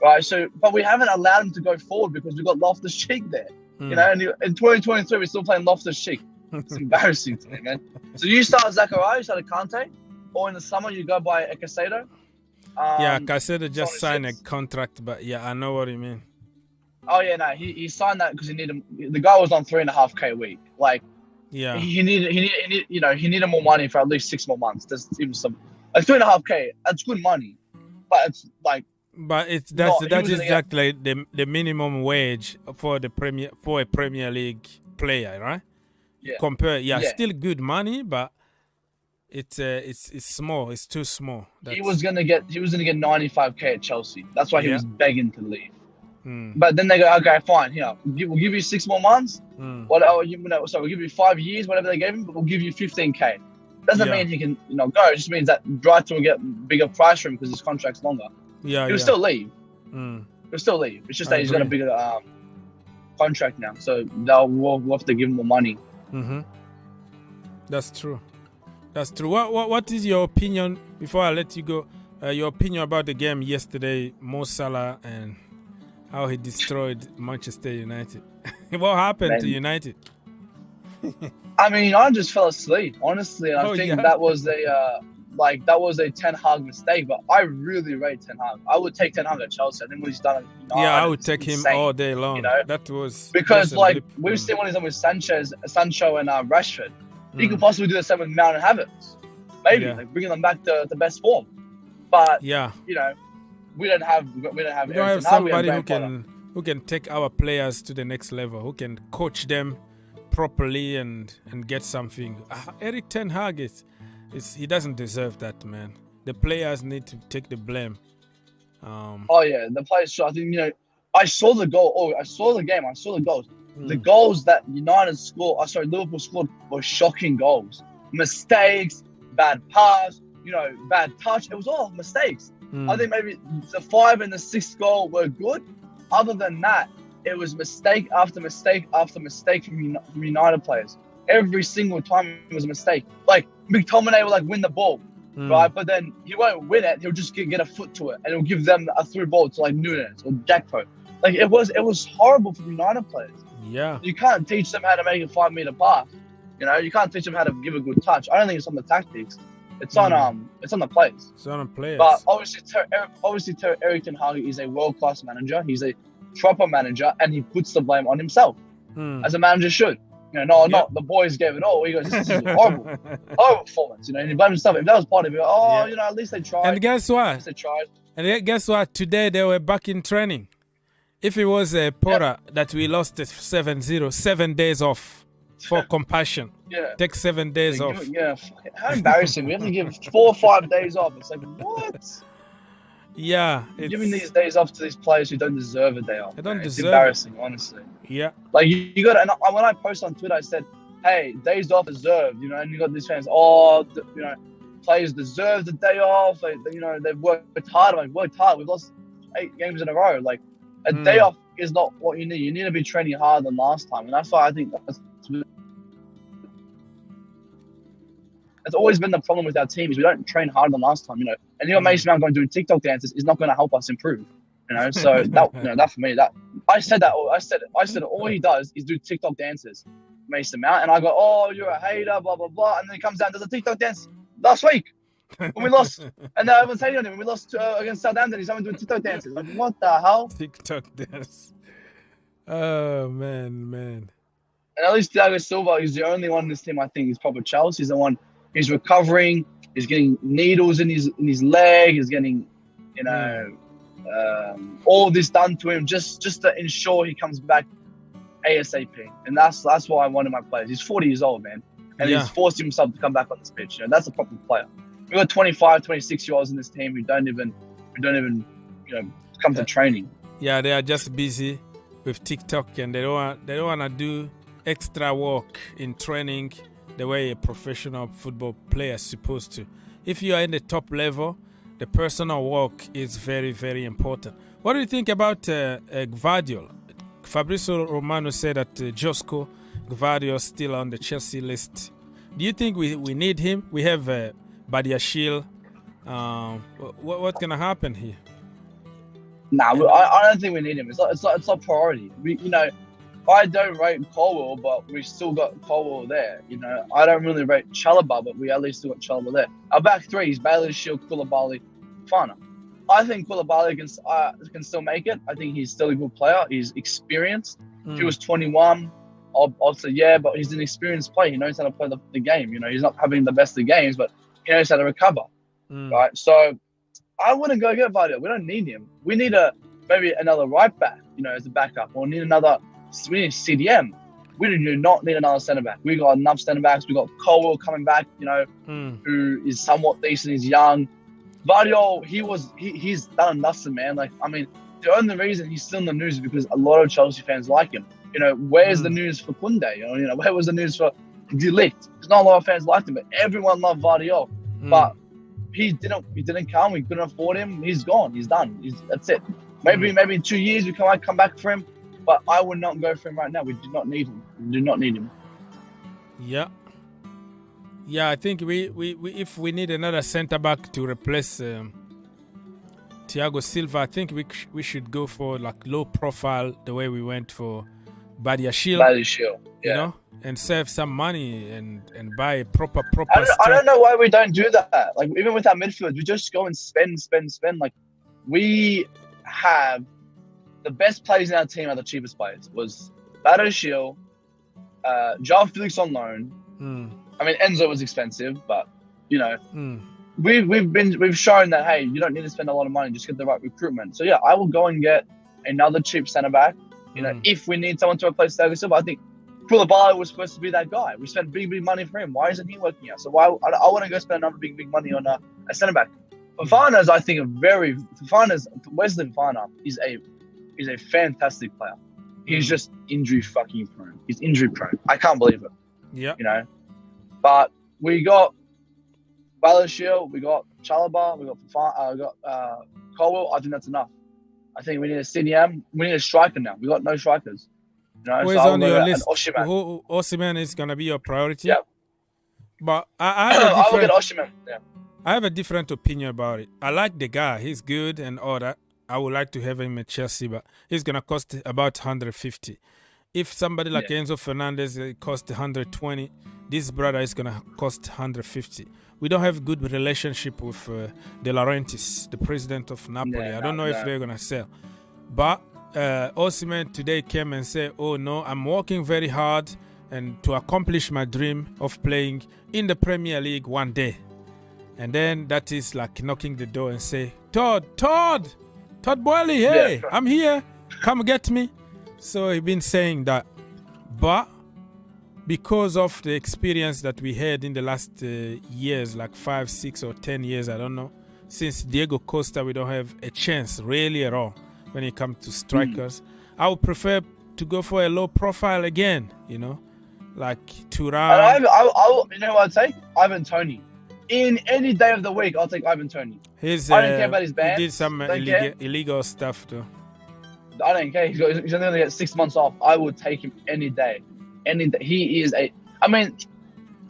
Right, so, but we haven't allowed him to go forward because we've got Loftus-Cheek there. You know, and in 2023, we're still playing Loftus-Cheek. It's embarrassing to me, man. So you start Zakaria, you start a Kante, or in the summer you go by a Caicedo. Yeah, Caicedo just on signed a six. contract, but yeah, I know what you mean. Oh yeah, no, he signed that because he needed. The guy was on 3.5K a week. Like, Yeah. he needed more money for at least 6 more months. There's even some like 3.5K. That's good money, but it's like. But it's No, he that was is gonna get- like the minimum wage for a Premier League player, right? Yeah. Yeah, Yeah. still good money, but it's small. It's too small. He was gonna get 95K at Chelsea. That's why he Yeah. was begging to leave. Mm, But then they go, okay, fine. Here, we'll give you 6 more months. mm. So we'll give you 5 years, whatever they gave him. But we'll give you 15K. Doesn't Yeah. mean he can go. It just means that Brighton will get bigger price for him because his contract's longer. Yeah, He'll yeah. still leave. Mm. He'll still leave. It's just I that he's got a agree. bigger contract now, so we'll have to give him more money. Mm-hmm. That's true. That's true. What is your opinion, before I let you go, your opinion about the game yesterday, Mo Salah, and how he destroyed Manchester United? What happened to Man. United? I mean, I just fell asleep, honestly. And I Oh, think yeah? that was a Ten Hag mistake. But I really rate Ten Hag. I would take Ten Hag at Chelsea. I think what he's done. At Yeah, I United would is take him insane. all day long. you know? That was Because just a like blip. we've seen what he's done with Sancho and Rashford. He Mm. could possibly do the same with Mount and Havertz. Maybe Yeah. like bringing them back to the best form. But Yeah, we don't have. we don't Eric have Ten Hag, we somebody Graham who can take our players to the next level, who can coach them properly and get something. Eric Ten Hag he doesn't deserve that, man. The players need to take the blame. Oh yeah, the players. I think I saw the goal. Oh, I saw the game. I saw the goals. The goals that Liverpool scored were shocking goals. Mistakes, bad pass, bad touch. It was all mistakes. I think maybe the 5 and the 6th goal were good. Other than that, it was mistake after mistake after mistake from United players. Every single time it was a mistake. Like McTominay will win the ball, right? But then he won't win it. He'll just get a foot to it, and he'll give them a through ball to Nunes or Gakpo. Like it was horrible for United players. Yeah. You can't teach them how to make a 5-meter pass. You can't teach them how to give a good touch. I don't think it's on the tactics. It's on the players. It's on the players. But obviously, Eric Ten Hag is a world-class manager. He's a proper manager, and he puts the blame on himself, as a manager should. Not the boys gave it all. He goes, "This is horrible performance." And he blames himself. If that was part of it, at least they tried. And guess At what? least they tried. And guess what? Today they were back in training. If it was a Porter that we lost 7-0, 7 days off for compassion. Yeah. Take 7 days off. Yeah. How embarrassing! We have to give 4 or 5 days off. It's like what? Yeah. Giving these days off to these players who don't deserve a day off. They don't man. It's deserve embarrassing, honestly. Yeah. Like you got to. And when I posted on Twitter, I said, "Hey, days off deserved." And you got these fans. Players deserve the day off. They've worked hard. We've lost 8 games in a row. Like a day off is not what you need. You need to be training harder than last time, and that's why I think that's always been the problem with our team is we don't train harder than last time. You know, and Mason Mount going doing TikTok dances is not going to help us improve. You know, so that for me, that I said all he does is do TikTok dances, Mason Mount, and I go, oh, you're a hater, blah blah blah, and then he comes down to the TikTok dance last week when we lost, and now everyone's hating on him. When we lost against Southampton, he's having doing TikTok dances. Like, what the hell? TikTok dance. Oh man. And at least Thiago Silva is the only one in this team I think is proper Chelsea. He's the one. He's recovering. He's getting needles in his leg. He's getting, you know. All this done to him just to ensure he comes back ASAP, and that's why I wanted my players. He's 40 years old, man, and he's forced himself to come back on this pitch. You know, that's a proper player. We got 25, 26-year-olds in this team who don't even come to training. Yeah, they are just busy with TikTok, and they don't want to do extra work in training the way a professional football player is supposed to. If you are in the top level, the personal work is very, very important. What do you think about Gvardiol? Fabrizio Romano said that Josko Gvardiol is still on the Chelsea list. Do you think we need him? We have Badiashile. What's going to happen here? I don't think we need him. It's not priority. I don't rate Colwell, but we still got Colwell there. You know, I don't really rate Chalobah, but we at least still got Chalobah there. Our back three is Bailey, Shield, Koulibaly, Fana. I think Koulibaly can still make it. I think he's still a good player. He's experienced. If he was 21, I'll say yeah, but he's an experienced player. He knows how to play the game. You know, he's not having the best of games, but he knows how to recover. Right? So I wouldn't go get Vardy. We don't need him. We need maybe another right back, you know, as a backup, or we need CDM. We do not need another centre back. We got enough centre backs. We got Colwell coming back, you know, who is somewhat decent. He's young. Vardy, he's done nothing, man. Like, I mean, the only reason he's still in the news is because a lot of Chelsea fans like him. You know, where's the news for Koundé? You know, where was the news for De Ligt? There's not a lot of fans liked him, but everyone loved Vardy. But he didn't come. We couldn't afford him. He's gone. He's done. That's it. Maybe in 2 years we might come back for him. But I would not go for him right now. We do not need him. We do not need him. Yeah, I think we if we need another centre back to replace Thiago Silva, I think we should go for like low profile the way we went for Badiashile. You know, and save some money and buy a proper. I don't know why we don't do that. Like, even with our midfielders, we just go and spend. Like, we have the best players in our team are the cheapest players. Was Badiashile, Joao Felix on loan. I mean, Enzo was expensive, but you know, we've shown that, hey, you don't need to spend a lot of money, just get the right recruitment. So yeah, I will go and get another cheap centre back. You know, if we need someone to replace Thiago Silva, I think Koulibaly was supposed to be that guy. We spent big money for him. Why isn't he working out? So why I want to go spend another big money on a centre back. Fofana's, I think, Wesley Fofana is a fantastic player. He's just injury fucking prone. He's injury prone. I can't believe it. Yeah. You know, but we got Badiashile, we got Chalobah, we got Colwell. I think that's enough. I think we need a CDM. We need a striker now. We got no strikers. You know, who is on your list? Osimhen is gonna be your priority. Yeah. But I will get Osimhen. Yeah. I have a different opinion about it. I like the guy. He's good and all that. I would like to have him at Chelsea, but he's going to cost about 150. If somebody like Enzo Fernandez costs 120, this brother is going to cost 150. We don't have good relationship with De Laurentiis, the president of Napoli. I don't know if they're going to sell. But Osimhen today came and said, oh no, I'm working very hard and to accomplish my dream of playing in the Premier League one day. And then that is like knocking the door and say, Todd Boehly, hey, I'm here. Come get me. So he's been saying that. But because of the experience that we had in the last years, like 5, 6 or 10 years, I don't know, since Diego Costa, we don't have a chance really at all when it comes to strikers. I would prefer to go for a low profile again, you know, like Thuram. You know what I'd say? Ivan Toney. In any day of the week, I'll take Ivan Toney. I don't care about his band. He did some illegal stuff, though. I don't care. He's only going to get 6 months off. I would take him any day. Any day. He is a. I mean,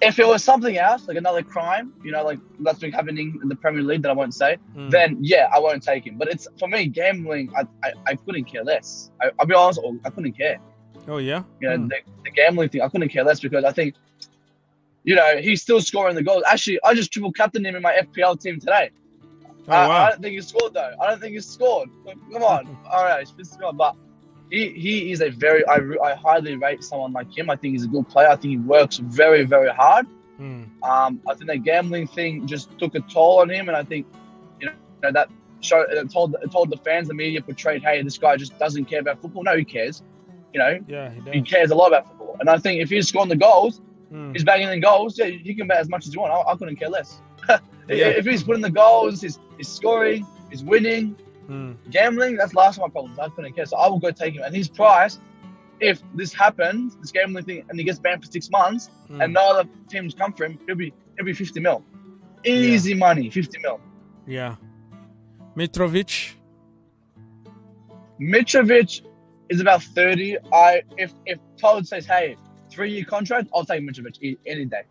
if it was something else, like another crime, like that's been happening in the Premier League that I won't say, then yeah, I won't take him. But it's for me, gambling. I couldn't care less. I'll be honest, I couldn't care. Oh yeah. The gambling thing, I couldn't care less because I think, he's still scoring the goals. Actually, I just triple captained him in my FPL team today. Oh, wow. I don't think he scored though. I don't think he scored. Come on. All right, he's pissed me off, but he is a very. I highly rate someone like him. I think he's a good player. I think he works very, very hard. I think the gambling thing just took a toll on him, and I think that told the fans, the media portrayed, hey, this guy just doesn't care about football. No, he cares. Yeah, he does. He cares a lot about football, and I think if he's scoring the goals, he's bagging in goals. Yeah, he can bet as much as you want. I couldn't care less. If he's putting the goals, he's scoring, he's winning. Gambling, that's last of my problems. I couldn't care. So I will go take him. And his price, if this happens, this gambling thing, and he gets banned for 6 months, and no other teams come for him, he'll be 50 mil. Easy money, 50 mil. Yeah. Mitrovic is about 30. If Todd says, hey, 3-year contract, I'll take Mitrovic any day.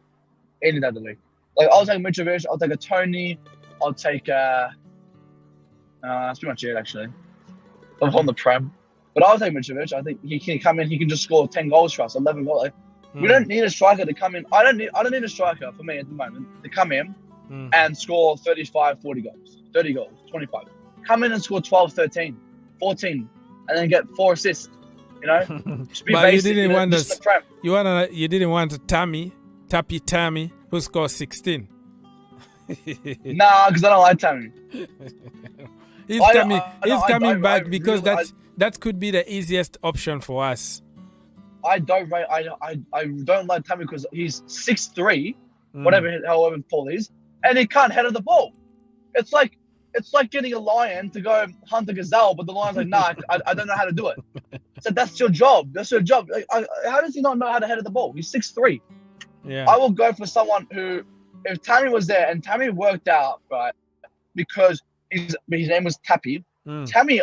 Any day of the league. Like, I'll take Mitrovic, I'll take a Tony, I'll take that's pretty much it, actually. I'm on the Prem. But I'll take Mitrovic. I think he can come in, he can just score 10 goals for us, 11 goals. Like, we don't need a striker to come in. I don't need a striker, for me, at the moment, to come in and score 35, 40 goals. 30 goals, 25. Come in and score 12, 13, 14, and then get 4 assists. Just be but basic, you didn't want just the Prem. You didn't want Tappy Tammy, who scored 16. Nah, because I don't like Tammy. He's coming back because that could be the easiest option for us. I don't like Tammy because he's 6'3", however tall he is, and he can't head of the ball. It's like getting a lion to go hunt a gazelle, but the lion's like, nah, I don't know how to do it. So that's your job. That's your job. Like, how does he not know how to head of the ball? He's 6'3". Yeah. I will go for someone who, if Tammy was there and Tammy worked out, right, because his name was Tappy. Tammy's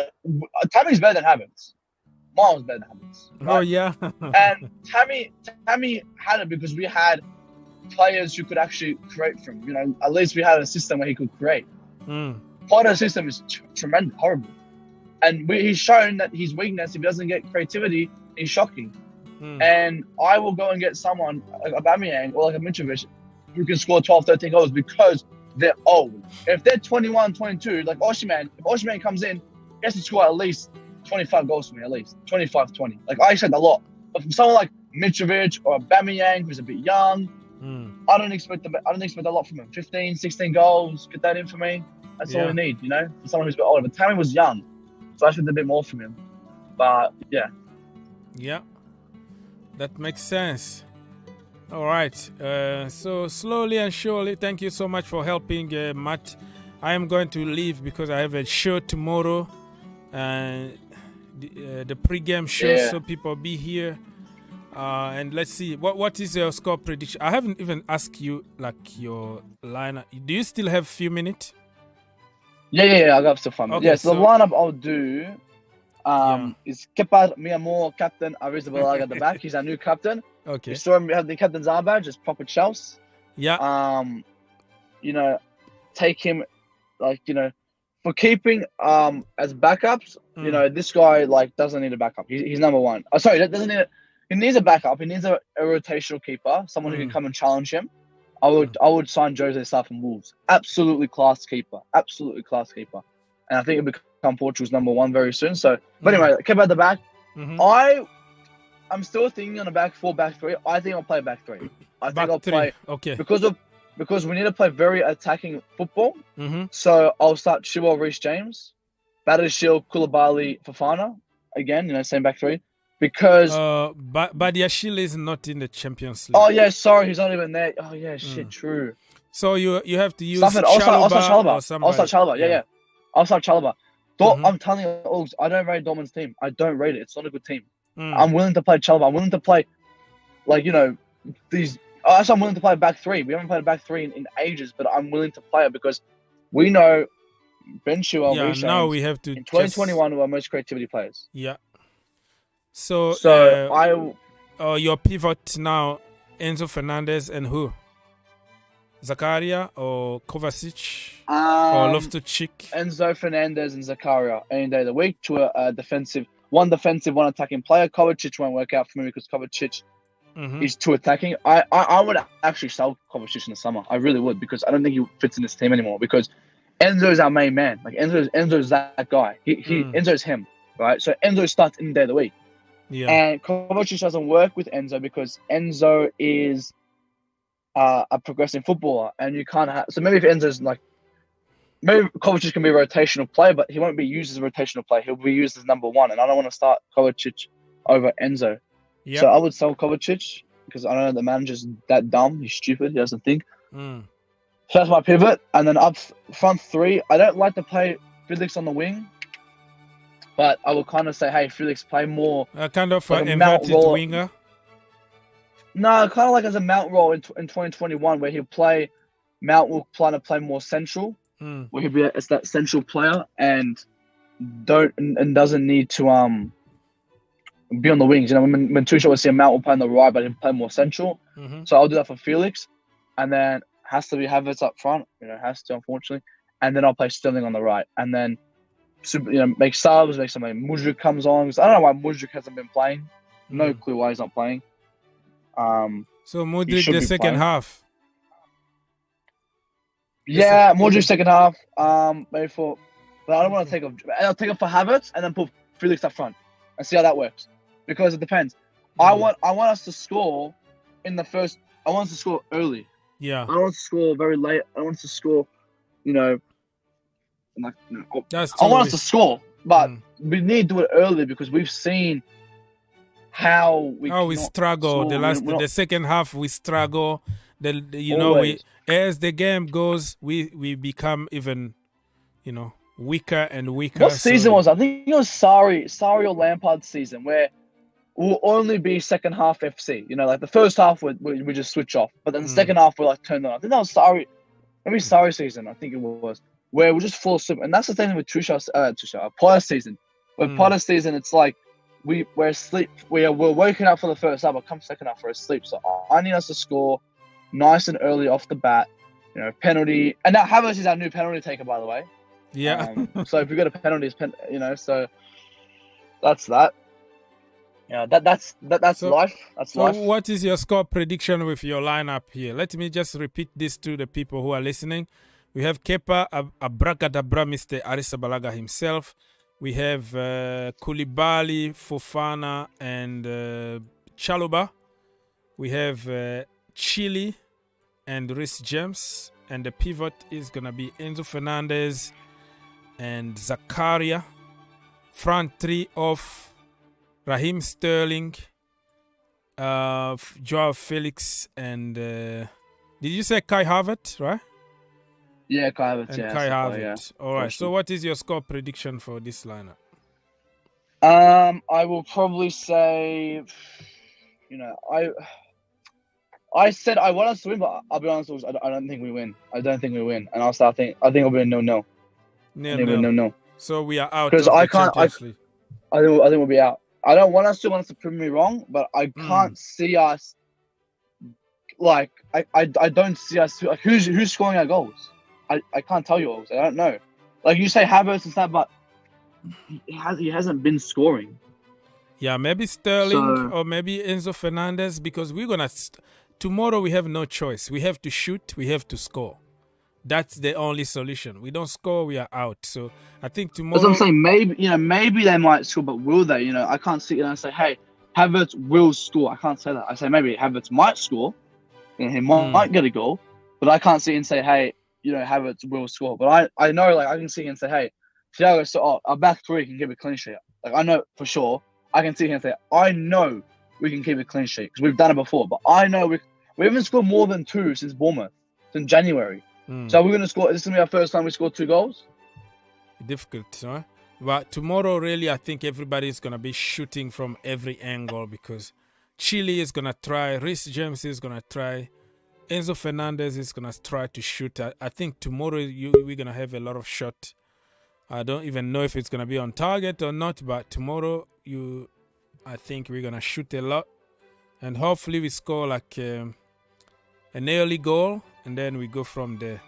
better than Havertz. Miles better than Havertz. Right? Oh yeah. And Tammy had it because we had players who could actually create from him. At least we had a system where he could create. Part of the system is tremendous, horrible, and he's shown that his weakness, if he doesn't get creativity, is shocking. And I will go and get someone like a Aubameyang or like a Mitrovic who can score 12, 13 goals because they're old. If they're 21, 22, like Osimhen, if Osimhen comes in, he has to score at least 25 goals for me, at least 25, 20. Like, I expect a lot. But from someone like Mitrovic or Aubameyang, who's a bit young, I don't expect a lot from him. 15, 16 goals, get that in for me. That's all we need, for someone who's a bit older. But Tammy was young, so I expect a bit more from him. But yeah. Yeah, that makes sense. All right. So slowly and surely, thank you so much for helping, Matt. I am going to leave because I have a show tomorrow, the pre-game show, so people be here. And let's see, what is your score prediction? I haven't even asked you like your lineup. Do you still have a few minutes? Yeah, I got some fun. Okay, so the lineup I'll do is Kepa, mi amor, captain, Arrizabalaga at the back. He's our new captain. Okay. You saw him have the captain's armband, just proper Chelsea. Yeah. Take him, for keeping as backups. This guy doesn't need a backup. He's number one. Oh, sorry, doesn't need it. He needs a backup. He needs a rotational keeper, someone who can come and challenge him. I would sign Jose Sá from Wolves. Absolutely class keeper. And I think he'll become Portugal's number one very soon. So, but anyway, keep at the back. I'm still thinking on a back 4, back 3. I think I'll play back 3. I'll play because we need to play very attacking football. So I'll start Chilwell, Reece James, Battered, Koulibaly, Fofana. Again, same back 3. Because Badiashile is not in the Champions League. Oh yeah, sorry, he's not even there. Oh yeah, shit, true. So you have to use I'll start Chalobah. Or I'll start Chalobah. Yeah. I'll start Chalobah. I'm telling you, I don't rate Dortmund's team. I don't rate it. It's not a good team. I'm willing to play Chalobah. I'm willing to play, these. Also, I'm willing to play back 3. We haven't played a back 3 in ages, but I'm willing to play it because we know Ben Chilwell, Yeah, Reece now James. we have to In 2021, we were most creativity players. Yeah. So your pivot now, Enzo Fernandez and who? Zakaria or Kovacic or Loftus-Cheek? Enzo Fernandez and Zakaria any day of the week to a defensive, one attacking player. Kovacic won't work out for me because Kovacic is too attacking. I would actually sell Kovacic in the summer. I really would, because I don't think he fits in this team anymore, because Enzo's our main man. Like Enzo's that guy. Enzo's him, right? So Enzo starts in the day of the week. Yeah. And Kovacic doesn't work with Enzo because Enzo is a progressing footballer, and you can't have. So maybe if Enzo's like, maybe Kovacic can be a rotational player, but he won't be used as a rotational player. He'll be used as number one, and I don't want to start Kovacic over Enzo. Yep. So I would sell Kovacic because I know the manager's that dumb. He's stupid. He doesn't think. So that's my pivot. And then up front three, I don't like to play Felix on the wing, but I will kind of say, hey, Felix, play more. Kind of like an inverted winger. No, kind of like as a Mount role in 2021, where Mount will plan to play more central, where he'll be as that central player and doesn't need to be on the wings. You know, when Tuchel will see a Mount will play on the right, but he'll play more central. So I'll do that for Felix, and then has to be Havertz up front. You know, has to, unfortunately, and then I'll play Sterling on the right, and then make subs, make somebody. Mudryk comes on. I don't know why Mudryk hasn't been playing. No clue why he's not playing. So Mudryk the second half. Yeah, Mudryk second half. Maybe for, but I don't want to take off. I'll take off for Havertz and then put Felix up front and see how that works, because it depends. I want us to score in the first. I want us to score early. Yeah. I don't want us to score very late. I want us to score. I want us to score, but we need to do it early because we've seen how we struggle. The second half we struggle. As the game goes, we become even, weaker and weaker. What season was? I think it was Sarri or Lampard's season, where we'll only be second half FC. Like the first half we just switch off, but then the second half we're like turned on. I think that was Sarri season. I think it was, where we just fall asleep. And that's the thing with Potter's season. With Potter's season, it's like we're asleep. We're waking up for the first half, but come second half we're asleep. So I need us to score nice and early off the bat. Penalty. And now Havertz is our new penalty taker, by the way. Yeah. So if we got a penalty, so that's that. That's life. That's life. So what is your score prediction with your lineup here? Let me just repeat this to the people who are listening. We have Kepa, Abracadabra, Mr. Arrizabalaga himself. We have Koulibaly, Fofana, and Chalobah. We have Chile and Reece James. And the pivot is going to be Enzo Fernandez and Zakaria. Front three of Raheem Sterling, Joao Felix, and did you say Kai Havertz, right? Yeah, Kai Havertz. And Kai Havertz. Yeah. All right. So what is your score prediction for this lineup? I will probably say, I said I want us to win, but I'll be honest, I don't think we win. I don't think we win, and I think it'll be a 0-0. No. So we are out. Because I can't. I think we'll be out. I don't want us to prove me wrong, but I can't see us. Like I don't see us. Like, who's scoring our goals? I can't tell you all. I don't know. Like you say Havertz and stuff, but he hasn't been scoring. Yeah, maybe Sterling or maybe Enzo Fernandez, because we're gonna tomorrow we have no choice. We have to shoot. We have to score. That's the only solution. We don't score, we are out. So I think tomorrow. As I'm saying, maybe they might score, but will they? I can't sit and say, hey, Havertz will score. I can't say that. I say maybe Havertz might score. He might get a goal, but I can't sit and say, hey, Havertz will score. But I know, I can sit and say, hey, Thiago, our back three can keep a clean sheet. I know for sure. I can sit here and say, I know we can keep a clean sheet because we've done it before. But I know we haven't scored more than 2 since Bournemouth, since January. So we're going to score. This is going to be our first time we scored 2 goals. Difficult, huh? But tomorrow, really, I think everybody's going to be shooting from every angle, because Chile is going to try, Reece James is going to try, Enzo Fernandez is going to try to shoot. I think tomorrow we're going to have a lot of shot I don't even know if it's gonna be on target or not. But tomorrow, I think we're gonna shoot a lot, and hopefully we score like an early goal, and then we go from there.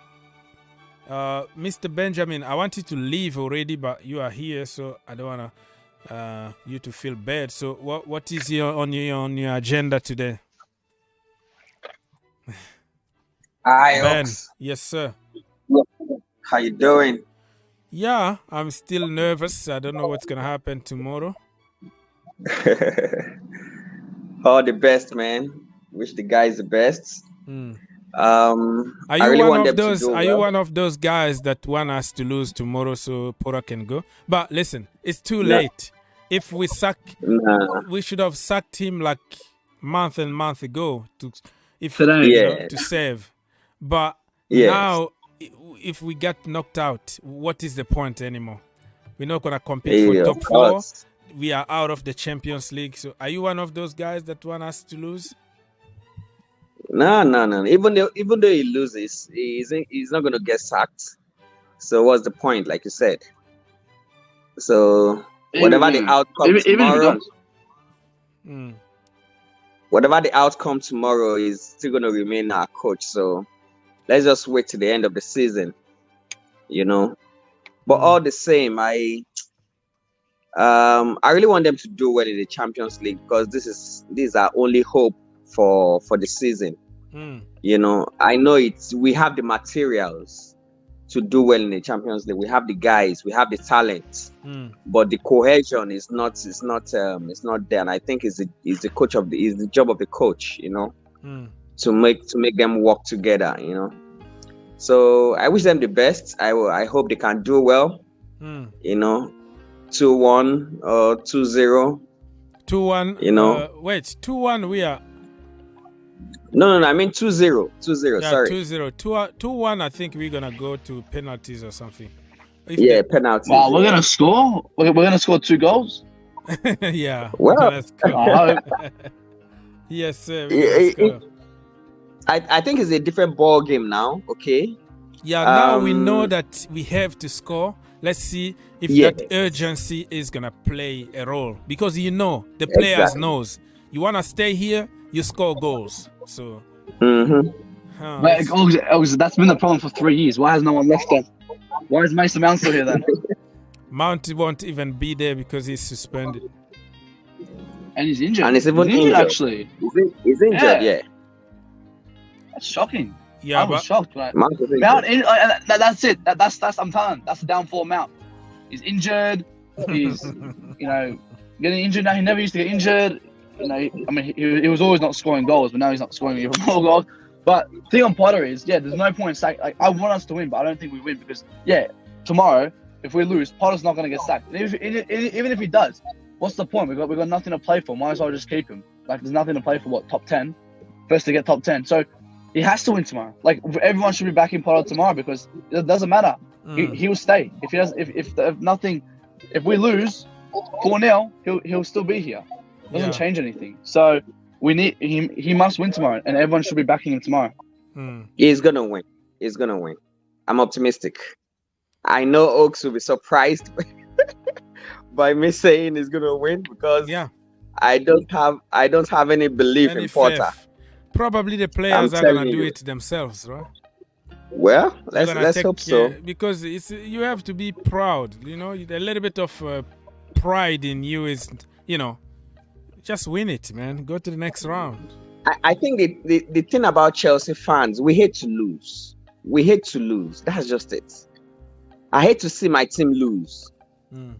Mr. Benjamin, I wanted to leave already, but you are here, so I don't wanna you to feel bad. So what is on your agenda today? Hi, Ben, Ox. yes sir. How you doing? Yeah, I'm still nervous. I don't know what's gonna happen tomorrow. All the best, man. Wish the guys the best. Are I you really one want of them those? to do Are you well. one of those guys that want us to lose tomorrow so Pora can go? But listen, it's too Nah. late. If we suck, Nah. we should have sacked him like month ago to Today. to save. But Yes. now, if we get knocked out, what is the point anymore? We're not gonna compete for Yeah, top of 4. course. We are out of the Champions League. So, are you one of those guys that want us to lose? No. Even though he loses, he's not gonna get sacked. So what's the point, like you said? So whatever the outcome even if he tomorrow, does. whatever the outcome tomorrow is still gonna remain our coach. So let's just wait to the end of the season, you know. But all the same, I really want them to do well in the Champions League because this is our only hope for the season. You know, I know we have the materials to do well in the Champions League. We have the guys, we have the talent, but the cohesion is not there. And I think it's the job of the coach, you know, to make them work together, you know. So I wish them the best. I hope they can do well. You know, 2-1 or 2-0. 2-1. You know, wait, 2-1. We are. No. I mean 2-0. 2-0. Yeah, sorry. 2-0. 2-1. I think we're gonna go to penalties or something. Penalties. Wow, we're gonna score. We're gonna score 2 goals. Yeah. Well, let's go. Yes, sir. I think it's a different ball game now. Okay. Yeah. Now we know that we have to score. Let's see if that urgency is gonna play a role, because the players knows you wanna stay here, you score goals. So. But that's been the problem for 3 years. Why has no one left then? Why is Mason Mount still here then? Mount won't even be there because he's suspended. And he's injured. And he's even injured actually. He's injured, yeah. That's shocking. Yeah, I was shocked. Like, Mount is injured. that's it. That's I'm telling. That's the downfall of Mount. He's injured. He's getting injured now. He never used to get injured. He was always not scoring goals, but now he's not scoring even more goals. But the thing on Potter is, there's no point in sack. Like, I want us to win, but I don't think we win because, tomorrow if we lose, Potter's not going to get sacked. And even if he does, what's the point? We got nothing to play for. Might as well just keep him. Like, there's nothing to play for. Top 10, first to get top 10. So he has to win tomorrow. Like, everyone should be backing Potter tomorrow because it doesn't matter. He will stay. If he does, if we lose 4-0, he'll still be here. It doesn't change anything. So we need him. He must win tomorrow, and everyone should be backing him tomorrow. He's gonna win. I'm optimistic. I know Oaks will be surprised by me saying he's gonna win because I don't have any belief in Potter. Probably the players are gonna do it themselves, right? Well, let's hope so. Because you have to be proud. A little bit of pride in you is, just win it, man. Go to the next round. I think the thing about Chelsea fans, we hate to lose. That's just it. I hate to see my team lose.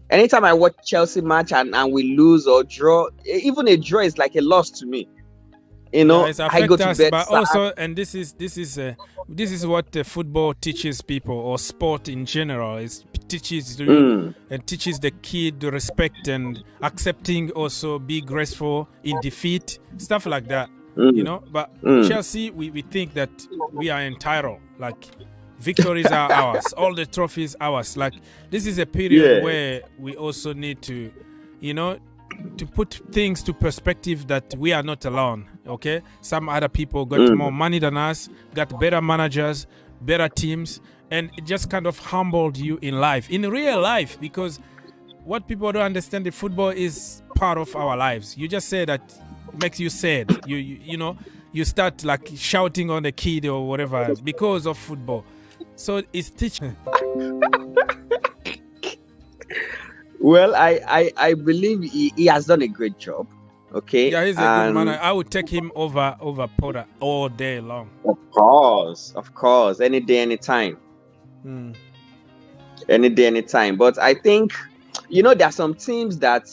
Anytime I watch Chelsea match and we lose or draw, even a draw is like a loss to me. I go to bed. But also, and this is what football teaches people, or sport in general. It teaches you and teaches the kid to respect and accepting, also be graceful in defeat, stuff like that. But Chelsea, we think that we are entitled. Like, victories are ours, all the trophies ours. Like, this is a period where we also need to, to put things to perspective that we are not alone. Okay, some other people got more money than us, got better managers, better teams, and it just kind of humbled you in life, in real life, because what people don't understand, the football is part of our lives. You just say that it makes you sad. You know, you start like shouting on the kid or whatever because of football. So it's teaching. Well, I believe he has done a great job. Okay. Yeah, he's a good man. I would take him over Potter all day long. Of course. Any day, anytime. Any day, anytime. But I think, you know, there are some teams that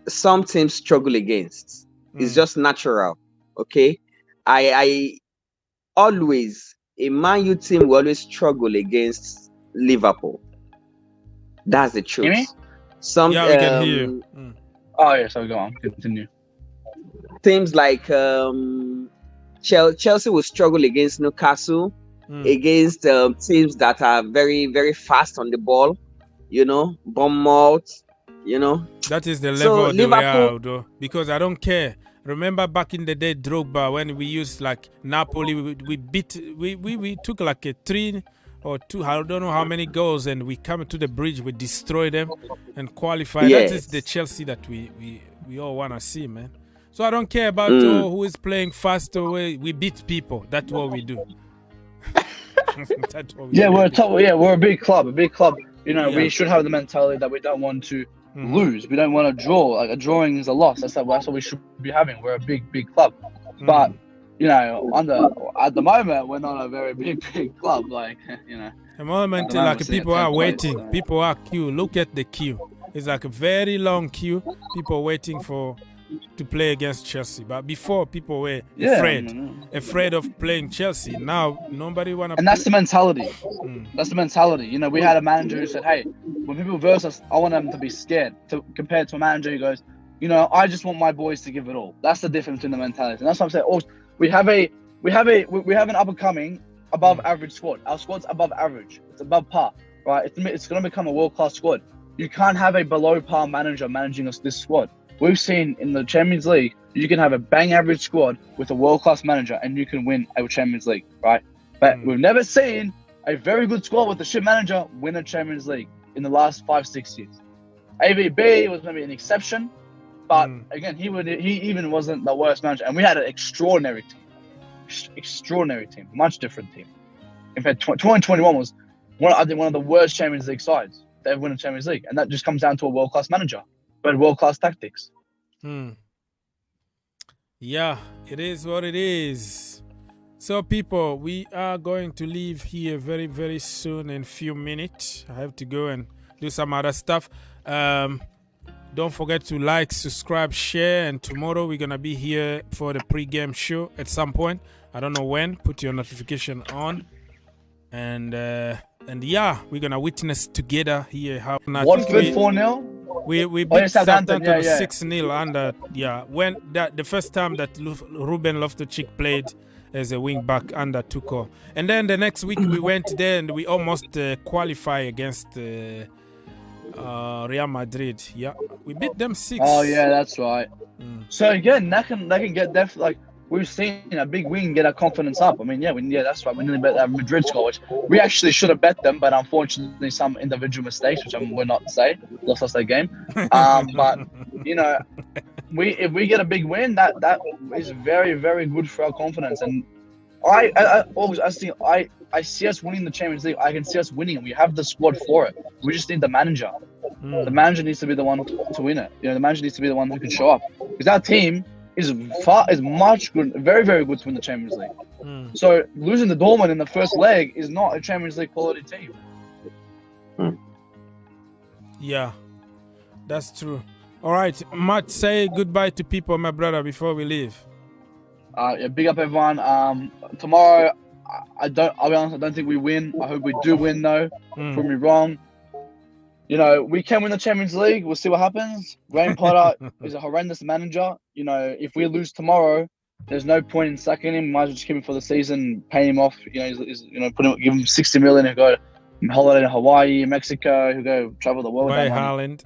some teams struggle against. It's just natural. Okay. I always, a Man U team will always struggle against Liverpool. That's the truth. Jimmy? Yeah, we can hear you. Oh, yeah, so go on. Continue. Teams like Chelsea will struggle against Newcastle, against teams that are very, very fast on the ball, you know, Bournemouth, you know. That is the level they are, though, because I don't care. Remember back in the day, Drogba, when we used like Napoli, we took like a 3 or 2, I don't know how many goals, and we come to the bridge, we destroy them and qualify. Yes. That is the Chelsea that we all want to see, man. So I don't care about who is playing fast or we beat people. That's what we do. That's what we do. We're a big club. You know, we should have the mentality that we don't want to lose. We don't want to draw. Like a drawing is a loss. That's what we should be having. We're a big club. But you know, at the moment, we're not a very big club. Like, you know, at the moment, like people are waiting. People are queue. Look at the queue. It's like a very long queue. People waiting to play against Chelsea. But before, people were afraid of playing Chelsea. Now nobody wanna. And that's the mentality. That's the mentality. You know, we had a manager who said, "Hey, when people verse us, I want them to be scared." Compared to a manager who goes, "You know, I just want my boys to give it all." That's the difference in the mentality, and that's what I'm saying. Also, we have an up and coming above average squad. Our squad's above average. It's above par, right? It's going to become a world class squad. You can't have a below par manager managing this squad. We've seen in the Champions League, you can have a bang average squad with a world class manager, and you can win a Champions League, right? But we've never seen a very good squad with a shit manager win a Champions League in the last 5-6 years. AVB was maybe an exception. But again, he even wasn't the worst manager, and we had an extraordinary team, much different team. In fact, 2021 was one of the worst Champions League sides to ever win a Champions League, and that just comes down to a world class manager, but world class tactics. Yeah, it is what it is. So, people, we are going to leave here very, very soon in a few minutes. I have to go and do some other stuff. Don't forget to like, subscribe, share, and tomorrow we're going to be here for the pre-game show at some point. I don't know when. Put your notification on. And yeah, we're going to witness together here how... Watford 4-0? We beat Southampton 6-0 under... Yeah, when the first time that Ruben Loftus-Cheek played as a wing back under Tuchel. And then the next week we went there and we almost qualify against... Real Madrid. Yeah, we beat them 6. Oh yeah, that's right. So again, that can get like we've seen a big win get our confidence up. I mean, that's right. We nearly bet that Madrid score, which we actually should have bet them, but unfortunately, some individual mistakes, which we're not to say, lost us that game. But you know, if we get a big win, that is very, very good for our confidence. And I see us winning the Champions League. I can see us winning it. We have the squad for it. We just need the manager. The manager needs to be the one to win it. You know, the manager needs to be the one who can show up. Because our team is much good, very, very good to win the Champions League. So losing the Dortmund in the first leg is not a Champions League quality team. Yeah, that's true. All right, Matt, say goodbye to people, my brother, before we leave. Big up everyone. Tomorrow, I'll be honest, I don't think we win. I hope we do win though. Prove me wrong. You know, we can win the Champions League. We'll see what happens. Graham Potter is a horrendous manager. You know, if we lose tomorrow, there's no point in sacking him. Might as well just keep him for the season, pay him off. You know, give him 60 million and go holiday in Hawaii, Mexico. He'll go travel the world. By Haaland.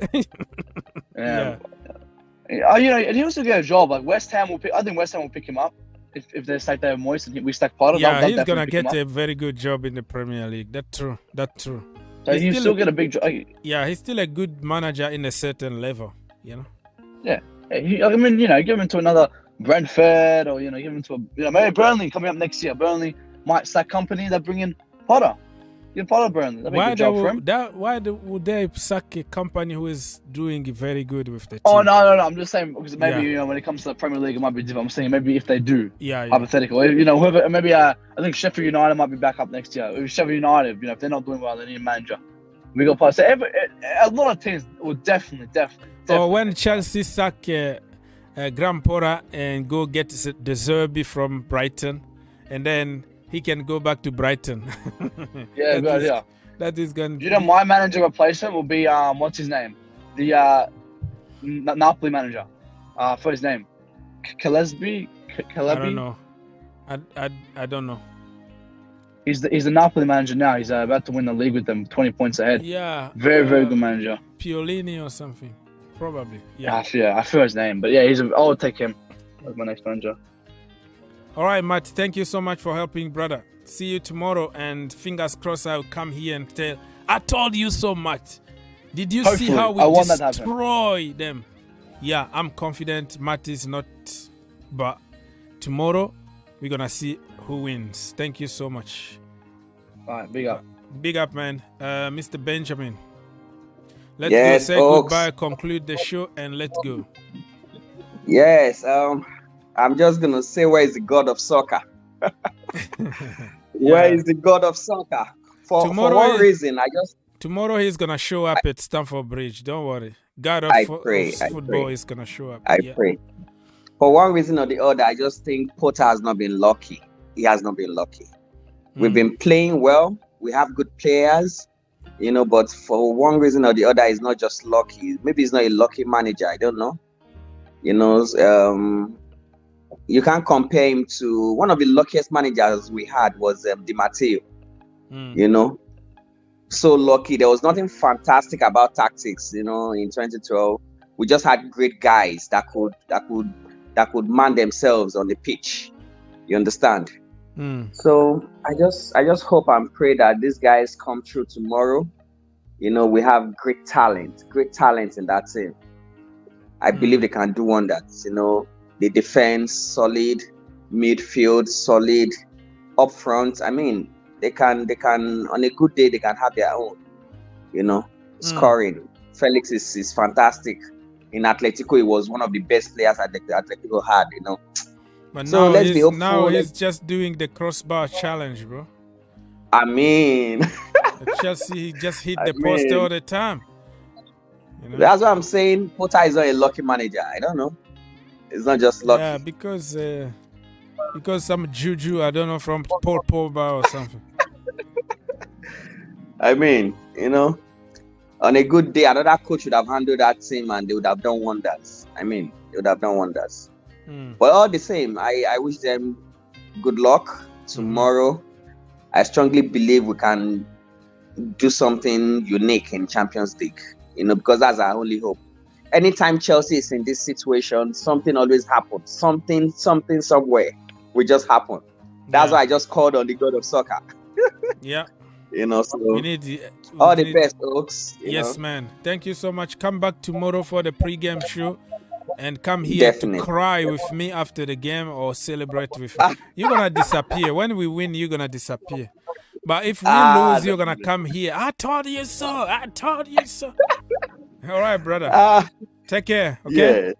Yeah. You know, and he also get a job. Like West Ham will pick. I think West Ham will pick him up. if they stack David Moyes and we stack Potter, yeah, he's gonna get a very good job in the Premier League. That's true. So you still get a big job. Yeah, he's still a good manager in a certain level, you know. Yeah, I mean, give him to another Brentford, or give him to maybe Burnley coming up next year. Burnley might sack company. They bring in Potter. Give Potter Burnley. That'd be a good job for him. Why would they sack a company who is doing very good with the team? Oh no! I'm just saying because maybe when it comes to the Premier League, it might be different. I'm saying maybe if they do, hypothetical. Whoever, maybe I think Sheffield United might be back up next year. If Sheffield United, if they're not doing well, they need a manager. We got Potter. So a lot of teams will definitely. Or when Chelsea sack Graham Potter and go get the Zerbi from Brighton, and then he can go back to Brighton. Yeah, good idea. That is going to be... my manager replacement will be, what's his name? The Napoli manager. For his name. Kelebi? I don't know. I don't know. He's the Napoli manager now. He's about to win the league with them, 20 points ahead. Yeah. Very, very good manager. Piolini or something. Probably. Yeah. I feel his name. But yeah, I'll take him as my next manager. All right, Matt, thank you so much for helping, brother. See you tomorrow, and fingers crossed I'll come here and tell, I told you so much. Did you see how we destroy them? Yeah, I'm confident Matt is not, but tomorrow we're going to see who wins. Thank you so much. All right, big up. Big up, man. Mr. Benjamin. Let's go say goodbye, conclude the show, and let's go. Yes, I'm just going to say, where is the God of soccer? Where is the God of soccer? For one reason, Tomorrow he's going to show up at Stamford Bridge. Don't worry. God of football is going to show up. I pray. For one reason or the other, I just think Potter has not been lucky. He has not been lucky. We've been playing well. We have good players, but for one reason or the other, he's not just lucky. Maybe he's not a lucky manager. I don't know. You can't compare him to one of the luckiest managers we had was Di Matteo. So lucky. There was nothing fantastic about tactics. In 2012, we just had great guys that could man themselves on the pitch. You understand? So I just hope and pray that these guys come through tomorrow. We have great talent in that team. I believe they can do wonders. The defense solid, midfield solid, up front. I mean, they can on a good day they can have their own. Scoring. Felix is fantastic. In Atletico, he was one of the best players that Atletico had. But so now he's just doing the crossbar challenge, bro. I mean, Chelsea just hit the post all the time. That's what I'm saying. Potter is not a lucky manager. I don't know. It's not just lucky. Yeah, because some juju, I don't know, from Paul Pogba or something. I mean, on a good day, another coach would have handled that team and they would have done wonders. But all the same, I wish them good luck tomorrow. I strongly believe we can do something unique in Champions League, because that's our only hope. Anytime Chelsea is in this situation, something always happens. Something somewhere will just happen. That's why I just called on the God of soccer. Yeah. So we need all the best, folks. Yes, man. Thank you so much. Come back tomorrow for the pre-game show and come here to cry with me after the game or celebrate with me. You're going to disappear. When we win, you're going to disappear. But if we lose, you're going to come here. I told you so. All right, brother. Take care. Okay?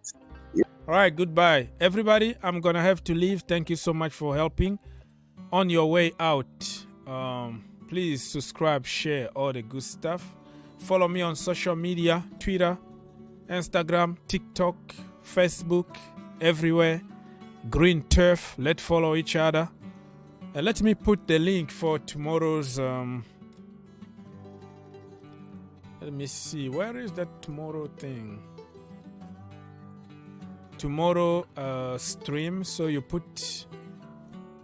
Yes. All right, goodbye. Everybody, I'm going to have to leave. Thank you so much for helping. On your way out, please subscribe, share all the good stuff. Follow me on social media, Twitter, Instagram, TikTok, Facebook, everywhere. Green Turf. Let's follow each other. And let me put the link for tomorrow's... let me see. Where is that tomorrow thing? Tomorrow stream. So you put...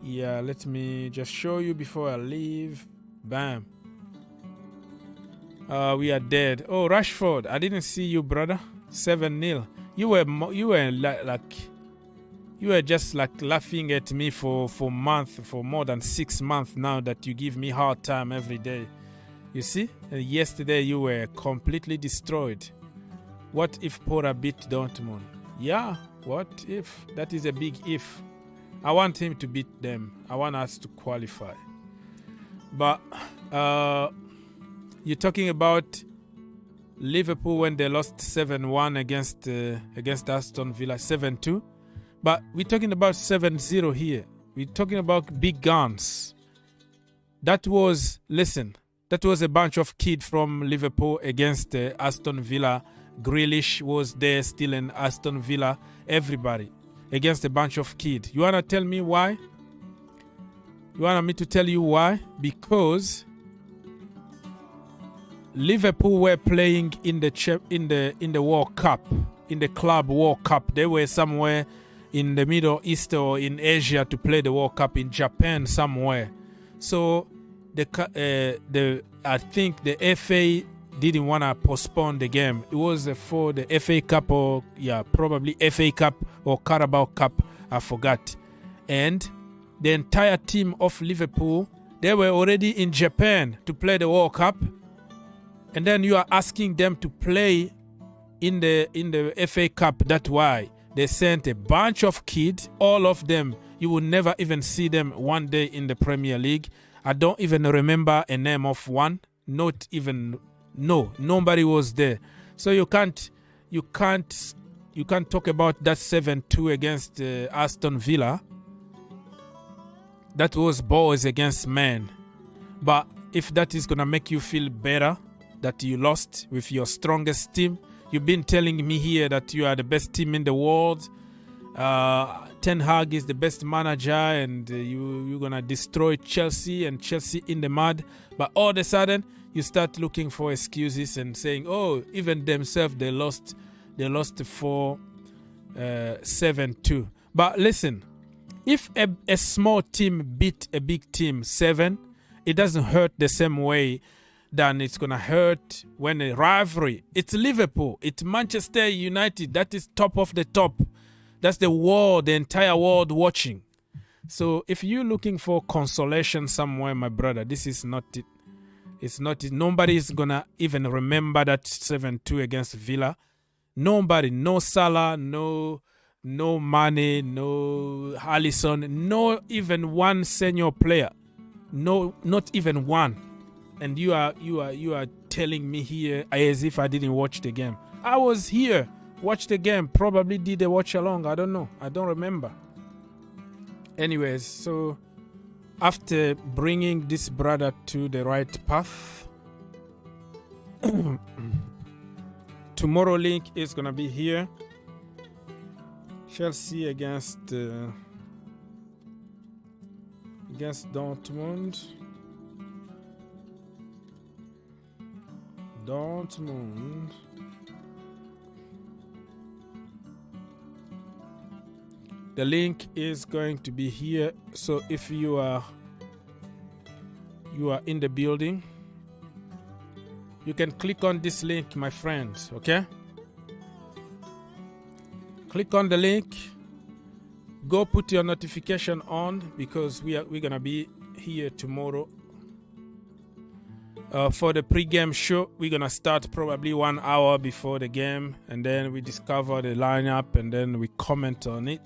Yeah, let me just show you before I leave. Bam. We are dead. Oh, Rashford. I didn't see you, brother. 7-0. You were like... You are just like laughing at me for more than 6 months now that you give me hard time every day. You see? Yesterday you were completely destroyed. What if Pora beat Dortmund? Yeah, what if? That is a big if. I want him to beat them. I want us to qualify. But you're talking about Liverpool when they lost 7-1 against Aston Villa, 7-2. But we're talking about 7-0 here. We're talking about big guns. That was a bunch of kids from Liverpool against Aston Villa. Grealish was there still in Aston Villa. Everybody against a bunch of kids. You want to tell me why? You want me to tell you why? Because Liverpool were playing in the World Cup, in the Club World Cup. They were somewhere in the Middle East or in Asia to play the World Cup, in Japan somewhere. So I think the FA didn't want to postpone the game. It was for the FA Cup or probably FA Cup or Carabao Cup, I forgot. And the entire team of Liverpool, they were already in Japan to play the World Cup. And then you are asking them to play in the FA Cup. That's why they sent a bunch of kids, all of them. You will never even see them one day in the Premier League. I don't even remember a name of one. Nobody was there. So you can't talk about that 7-2 against Aston Villa. That was boys against men. But if that is gonna make you feel better that you lost with your strongest team, you've been telling me here that you are the best team in the world. Ten Hag is the best manager, and you're gonna destroy Chelsea and Chelsea in the mud. But all of a sudden, you start looking for excuses and saying, "Oh, even themselves they lost 7-2." But listen, if a small team beat a big team 7, it doesn't hurt the same way than it's gonna hurt when a rivalry. It's Liverpool, it's Manchester United. That is top of the top. That's the world, the entire world watching. So if you're looking for consolation somewhere, my brother, this is not it. It's not it. Nobody is gonna even remember that 7-2 against Villa. Nobody, no Salah, no Mane, no Alisson, no even one senior player. No, not even one. And you are telling me here as if I didn't watch the game. I was here, watched the game, probably did a watch along. I don't know. I don't remember. Anyways, so after bringing this brother to the right path, tomorrow link is gonna be here. Chelsea against Dortmund. The link is going to be here. So if you are in the building, you can click on this link, my friends. Okay? Click on the link. Go put your notification on, because we're gonna be here tomorrow. For the pre-game show, we're gonna start probably 1 hour before the game, and then we discover the lineup, and then we comment on it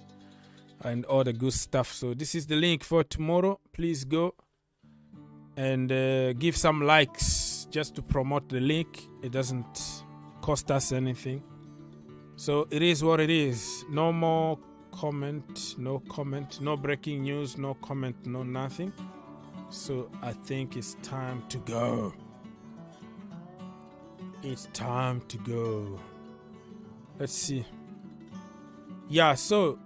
and all the good stuff. So this is the link for tomorrow. Please go and give some likes just to promote the link. It doesn't cost us anything. So it is what it is. No more comment, no breaking news, no comment, no nothing. So I think it's time to go. It's time to go. Let's see. Yeah, so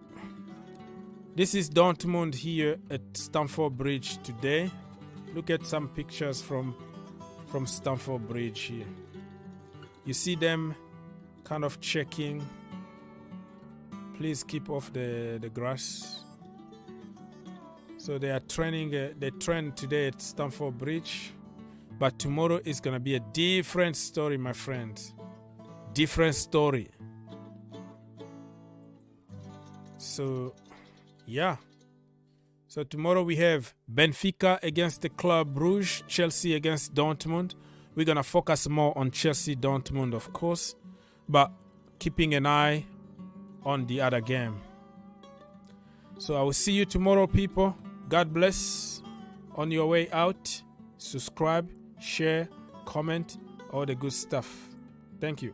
this is Dortmund here at Stamford Bridge today. Look at some pictures from Stamford Bridge here. You see them kind of checking. Please keep off the grass. So they are training. They train today at Stamford Bridge, but tomorrow is gonna be a different story, my friends. Different story. So Yeah. So tomorrow we have Benfica against the Club Brugge, Chelsea against Dortmund. We're going to focus more on Chelsea, Dortmund, of course, but keeping an eye on the other game. So I will see you tomorrow, people. God bless. On your way out, subscribe, share, comment, all the good stuff. Thank you.